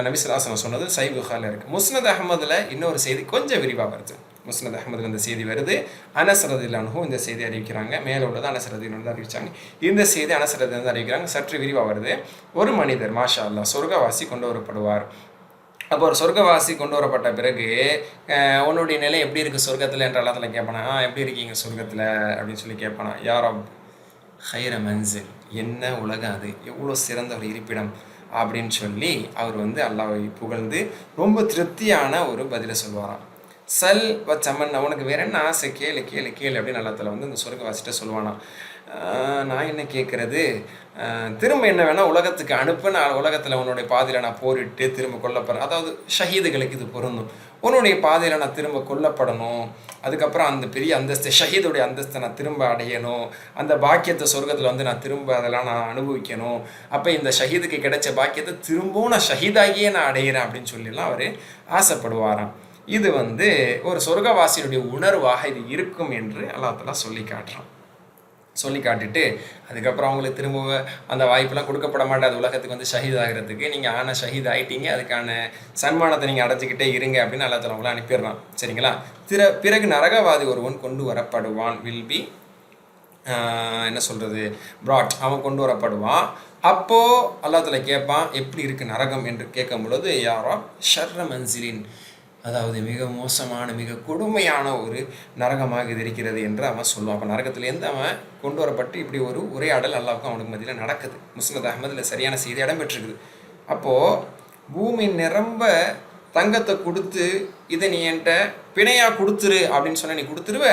A: நபி ஸல்லல்லாஹு அலைஹி வஸல்லம் சொன்னது சஹீஹ் புகாரில் இருக்குது. முஸ்னத் அஹ்மதில் இன்னொரு செய்தி கொஞ்சம் விரிவாக வருது. முஸ்னத் அஹ்மதில் இந்த செய்தி வருது. அனஸ் ரலியல்லாஹு அன்ஹு இந்த செய்தி அறிவிக்கிறாங்க. மேலே உள்ளது அனஸ் ரலியல்லாஹு அன்ஹு அறிவிச்சாங்க. இந்த செய்தி அனஸ் ரலியல்லாஹு அன்ஹு அறிவிக்கிறாங்க. சற்று விரிவாக வருது. ஒரு மனிதர் மாஷா அல்லாஹ் சொர்க்கவாசி கொண்டு வரப்படுவார். அப்போ ஒரு சொர்க்கவாசி கொண்டு வரப்பட்ட பிறகு உன்னுடைய நிலை எப்படி இருக்குது சொர்க்கத்தில் என்ற அல்லாஹ் கேட்பானா, எப்படி இருக்கீங்க சொர்க்கத்தில் அப்படின்னு கேட்பானா. யா ரப் ஹைர மன்சில், என்ன உலகம் அது, எவ்வளோ சிறந்த ஒரு இருப்பிடம் அப்படின்னு அவர் அல்லாஹ்வை புகழ்ந்து ரொம்ப திருப்தியான ஒரு பதிலை சொல்லுவாராம். சல் வச்சமன், உனக்கு வேற என்ன ஆசை, கேளு கேளு கேளு அப்படின்னு அல்லாஹ் இந்த சொர்க்கவாசிட்ட சொல்லுவானா. நான் என்ன கேட்குறது, திரும்ப என்ன வேணால் உலகத்துக்கு அனுப்ப, நான் உலகத்தில் உன்னுடைய பாதையில் நான் போரிட்டு திரும்ப கொல்லப்படுறேன். அதாவது ஷஹீதுகளுக்கு இது பொருந்தும். உன்னுடைய பாதையில் நான் திரும்ப கொல்லப்படணும், அதுக்கப்புறம் அந்த பெரிய அந்தஸ்து ஷஹீதுடைய அந்தஸ்தை நான் திரும்ப அடையணும், அந்த பாக்கியத்தை சொர்க்கத்தில் நான் திரும்ப அதெல்லாம் நான் அனுபவிக்கணும். அப்போ இந்த ஷஹீதுக்கு கிடைச்ச பாக்கியத்தை திரும்பவும் நான் ஷஹீதாகியே நான் அடையிறேன் அப்படின்னு சொல்லிலாம் அவர் ஆசைப்படுவாராம். இது ஒரு சொர்க்கவாசியுடைய உணர்வாக இது இருக்கும் என்று அல்லாஹ் தஆலா சொல்லி காட்டுறான். சொல்லி காட்டிட்டு அதுக்கப்புறம் அவங்களுக்கு திரும்ப அந்த வாய்ப்பெல்லாம் கொடுக்கப்பட மாட்டாது. உலகத்துக்கு ஷஹீத் ஆகிறதுக்கு நீங்கள் ஷஹீத் ஆகிட்டீங்க, அதுக்கான சன்மானத்தை நீங்கள் அடைச்சிக்கிட்டே இருங்க அப்படின்னு அல்லாஹ் தஆலா அவங்கள அனுப்பிடுறான். சரிங்களா. பிறகு நரகவாதி ஒருவன் கொண்டு வரப்படுவான். வில் பி என்ன சொல்கிறது, ப்ராட், அவன் கொண்டு வரப்படுவான். அப்போது அல்லாஹ் தஆலா கேட்பான், எப்படி இருக்குது நரகம் என்று கேட்கும் பொழுது, யாரா ஷர்ர மன்சிலின், அதாவது மிக மோசமான மிக கொடுமையான ஒரு நரகமாக இது இருக்கிறது என்று அவன் சொல்லுவான். அப்போ நரகத்திலேருந்து அவன் கொண்டு வரப்பட்டு இப்படி ஒரு உரையாடல் அல்லாஹ்வுக்கும் அவனுக்கு மத்தியில் நடக்குது. முஸ்னத் அஹ்மதில் சரியான செய்தி இடம்பெற்றிருக்குது. அப்போது பூமி நிரம்ப தங்கத்தை கொடுத்து இதை நீ என்கிட்ட பிணையாக கொடுத்துரு அப்படின்னு சொன்ன, நீ கொடுத்துருவ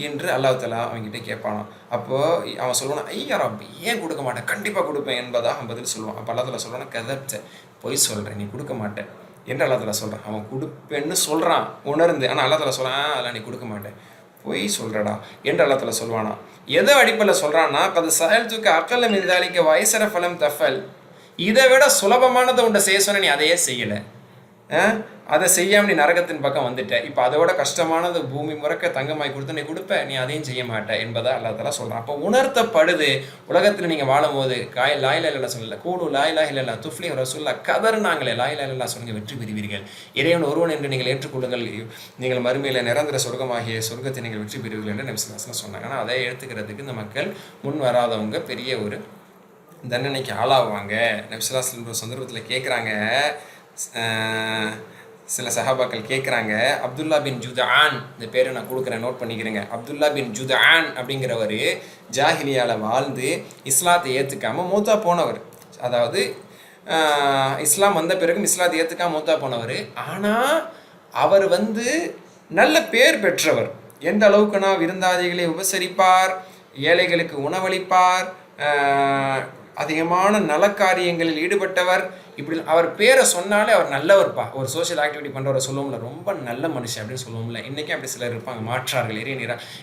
A: என்று அல்லாஹ் தஆலா அவன்கிட்ட கேட்பானான். அப்போது அவன் சொல்லுவான், ஐயா ரப்பி, ஏன் கொடுக்க மாட்டேன், கண்டிப்பாக கொடுப்பேன் என்பதாக அவன் பதில் சொல்லுவான். அப்போ அல்லாஹ் தஆலா சொல்லுவான், கதப்த, பொய் சொல்கிறேன், நீ கொடுக்க மாட்டேன் என்று அல்லாஹ் தஆலா சொல்கிறான். அவன் கொடுப்பேன்னு சொல்கிறான் உணர்ந்து, ஆனால் அல்லாஹ் தஆலா சொல்கிறான், அதெல்லாம் நீ கொடுக்க மாட்டேன், பொய் சொல்கிறடா என்று அல்லாஹ் தஆலா சொல்வானா. எதை அடிப்படையில் சொல்கிறான்னா, கது சஹல்துக்க அக்கல்ல மின் தாலிக்க வயசர ஃபலம் தஃபல், இதை விட சுலபமானதை உன்னை செய்ய சொன்ன, நீ அதையே செய்யலை, அதை செய்யாமல் நீ நரகத்தின் பக்கம் வந்துட்ட. இப்போ அதோட கஷ்டமானது பூமி முறக்க தங்கமாய் கொடுத்து நீ கொடுப்ப, நீ அதையும் செய்ய மாட்டேன் என்பதை அல்லாஹ் தஆலா சொல்கிறான். அப்போ உணர்த்தப்படுது, உலகத்தில் நீங்கள் வாழும் போது லா இலாஹா இல்லல்லாஹ் சொல்லல, கூடு லா இலாஹா இல்லல்லாஹ் துஃப்லிஹு ரசூலுல்லாஹ் கதர்னாங்களே, லா இலாஹா இல்லல்லாஹ் சொல்லுங்க, வெற்றி பெறுவீர்கள், இறைவன் ஒருவன் என்று நீங்கள் ஏற்றுக்கொள்ளுங்கள், நீங்கள் மறுமையில் நிரந்தர சொர்க்கமாகிய சொர்க்கத்தை நீங்கள் வெற்றி பெறுவீர்கள் என்று நபி ஸல்லல்லாஹு அலைஹி வஸல்லம் சொன்னாங்க. ஆனால் அதை எடுத்துக்கிறதுக்கு இந்த மக்கள் முன் வராதவங்க பெரிய ஒரு தண்டனைக்கு ஆளாகுவாங்க. நபி ஸல்லல்லாஹு அலைஹி வஸல்லம் ஒரு சந்தர்ப்பத்தில் கேட்குறாங்க, சில சஹாபாக்கள் கேட்குறாங்க, அப்துல்லா பின் ஜுதான், இந்த பேரை நான் கொடுக்குறேன், நோட் பண்ணிக்கிறேங்க. அப்துல்லா பின் ஜுதான் அப்படிங்கிறவர் ஜாஹிலியாவில் வாழ்ந்து இஸ்லாத்தை ஏற்றுக்காமல் மூத்தா போனவர். அதாவது இஸ்லாம் வந்த பிறகும் இஸ்லாத்தை ஏற்றுக்காமல் மூத்தா போனவர். ஆனால் அவர் நல்ல பேர் பெற்றவர். எந்த அளவுக்குனா விருந்தாதிகளை உபசரிப்பார், ஏழைகளுக்கு உணவளிப்பார், அதிகமான நலக்காரியங்களில் ஈடுபட்டவர். இப்படி அவர் பேரை சொன்னாலே அவர் நல்லவர்ப்பா. ஒரு சோஷியல் ஆக்டிவிட்டி பண்ணுறவரை சொல்லுவோம்ல, ரொம்ப நல்ல மனுஷன் அப்படின்னு சொல்லுவோம்ல. இன்றைக்கி அப்படி சிலர் இருப்பாங்க, மாற்றார்கள்,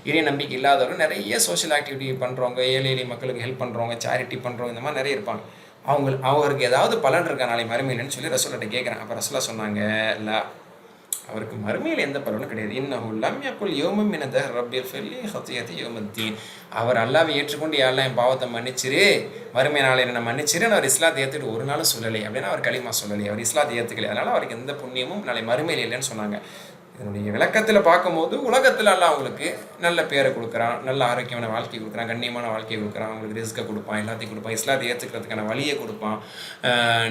A: இறை நம்பிக்கை இல்லாதவர்கள். நிறைய சோஷியல் ஆக்டிவிட்டி பண்ணுறவங்க, ஏழை எளிய மக்களுக்கு ஹெல்ப் பண்ணுறவங்க, சேரிட்டி பண்ணுறவங்க, இந்த மாதிரி நிறைய இருப்பாங்க. அவருக்கு ஏதாவது பலன் இருக்கா நாளை மறுமையிலன்னு சொல்லி ரசூல்கிட்ட கேட்குறேன். அப்போ ரசூலா சொன்னாங்க, இல்லை, அவருக்கு மறுமையில் எந்த பலனும் கிடையாது. இன்னஹு லம் யகுல் யௌமன் மின தஹர் ரப்பி ஃபில்லி ஹத்தியதி யௌமத்தீன். அவர் அல்லாஹ்வை ஏற்றுக்கொண்டு யாரெல்லாம் என் பாவத்தை மன்னிச்சிரு, மறுமை நாளை நான் மன்னிச்சிருன்னு அவர் இஸ்லாத்தை ஏற்றுட்டு ஒரு நாளும் சொல்லலை. அப்படின்னா அவர் களிமா சொல்லலை, அவர் இஸ்லாத்தை ஏற்றுக்கலை. அதனால் அவருக்கு எந்த புண்ணியமும் நாளை மறுமையில் இல்லைன்னு சொன்னாங்க. இதனுடைய விளக்கத்தில் பார்க்கும்போது உலகத்தில் எல்லாம் அவங்களுக்கு நல்ல பேரை கொடுக்குறான், நல்ல ஆரோக்கியமான வாழ்க்கை கொடுக்குறான், கண்ணியமான வாழ்க்கையை கொடுக்குறான், அவங்களுக்கு ரிஸ்க்கை கொடுப்பான், எல்லாத்தையும் கொடுப்பான், இஸ்லாத்தை ஏற்றுக்கிறதுக்கான வழியை கொடுப்பான்,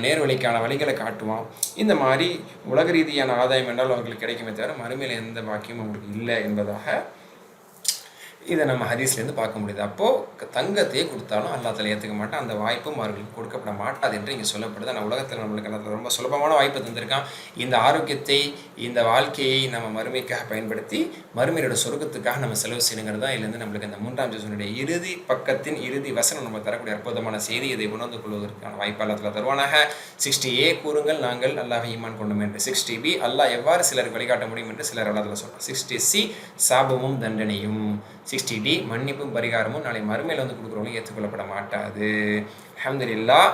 A: நேர்வழிக்கான வழிகளை காட்டுவான். இந்த மாதிரி உலக ரீதியான ஆதாயம் என்றால் அவர்களுக்கு கிடைக்குமே தவிர மறுமையில் எந்த பாக்கியமும் அவங்களுக்கு இல்லை என்பதாக இதை நம்ம ஹதீஸ்லேருந்து பார்க்க முடியுது. அப்போது தங்கத்தையே கொடுத்தாலும் அல்லாஹ் தஆலா ஏற்றுக்க மாட்டான், அந்த வாய்ப்பும் அவர்களுக்கு கொடுக்கப்பட மாட்டாது என்று இங்கே சொல்லப்படுது. ஆனால் உலகத்தில் நம்மளுக்கு அல்லா ரொம்ப சுலபமான வாய்ப்பு தந்திருக்கான். இந்த ஆரோக்கியத்தை, இந்த வாழ்க்கையை நம்ம மறுமைக்காக பயன்படுத்தி மறுமையோட சொர்க்கத்துக்காக நம்ம செலவு செய்யணுங்கிறது தான் இதுலேருந்து நம்மளுக்கு இந்த 3ஆம் ஜுஸுனுடைய இறுதி பக்கத்தின் இறுதி வசனம் நம்ம தரக்கூடிய அற்புதமான செய்தி. இதை உணர்ந்து கொள்வதற்கான வாய்ப்பு அல்லாஹ் தஆலா தருவானாக. 60A கூறுங்கள் நாங்கள் அல்லாஹ்வை ஈமான் கொண்டோம் என்று. 60B அல்லாஹ் எவ்வாறு சிலருக்கு வழிகாட்ட முடியும் என்று சிலர் அல்லாஹ் தஆலா சொல்கிறார். 60C சாபமும் தண்டனையும். 60D மன்னிப்பும் பரிகாரமும் நாளை மறுமையில் கொடுக்குறவங்களும் ஏற்றுக்கொள்ளப்பட மாட்டாது. அல்ஹம்துலில்லாஹ்,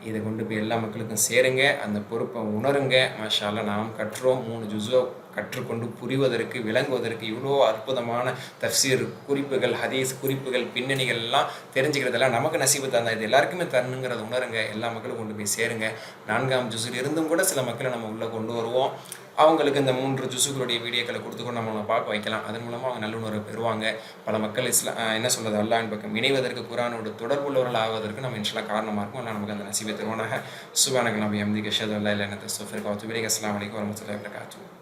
A: இதை கொண்டு போய் எல்லா மக்களுக்கும் சேருங்க, அந்த பொறுப்பை உணருங்க. மாஷா அல்லாஹ், நாம் கற்றோம் 3 ஜுஸோ கற்றுக்கொண்டு புரிவதற்கு, விளங்குவதற்கு இவ்வளோ அற்புதமான தஃப்சீர் குறிப்புகள், ஹதீஸ் குறிப்புகள், பின்னணிகள் எல்லாம் தெரிஞ்சுக்கிறதெல்லாம் நமக்கு நசீபு தந்தா. இது எல்லாருக்குமே தரணுங்கிறத உணருங்க, எல்லா மக்களும் கொண்டு போய் சேருங்க. 4ஆம் ஜுஸில் இருந்தும் கூட சில மக்களை நம்ம உள்ளே கொண்டு வருவோம். அவங்களுக்கு இந்த 3 ஜுஸுகளுடைய வீடியோக்களை கொடுத்துக்கொண்டு நம்ம பார்க்க வைக்கலாம். அதன் மூலமாக அவங்க நல்லுணர்வு பெறுவாங்க. பல மக்கள் என்ன சொல்கிறது, அல்லாஹ்வின் பக்கம் இணைவதற்கு, குர்ஆனோடு தொடர்புள்ளவர்கள் ஆவதற்கு நம்ம இன்ஷா அல்லாஹ் காரணமாக இருக்கும். அல்லாஹ் நமக்கு அந்த நசீபை தருவானாக. சுப்ஹானக அல்லாஹும்ம வபிஹம்திக அஷ்ஹது அல்லா இலாஹா இல்லா அன்த அஸ்தக்ஃபிருக வ அத்தூபு இலைக். அஸ்ஸலாமு அலைக்கும் வரஹ்மத்துல்லாஹி வபரகாத்துஹு.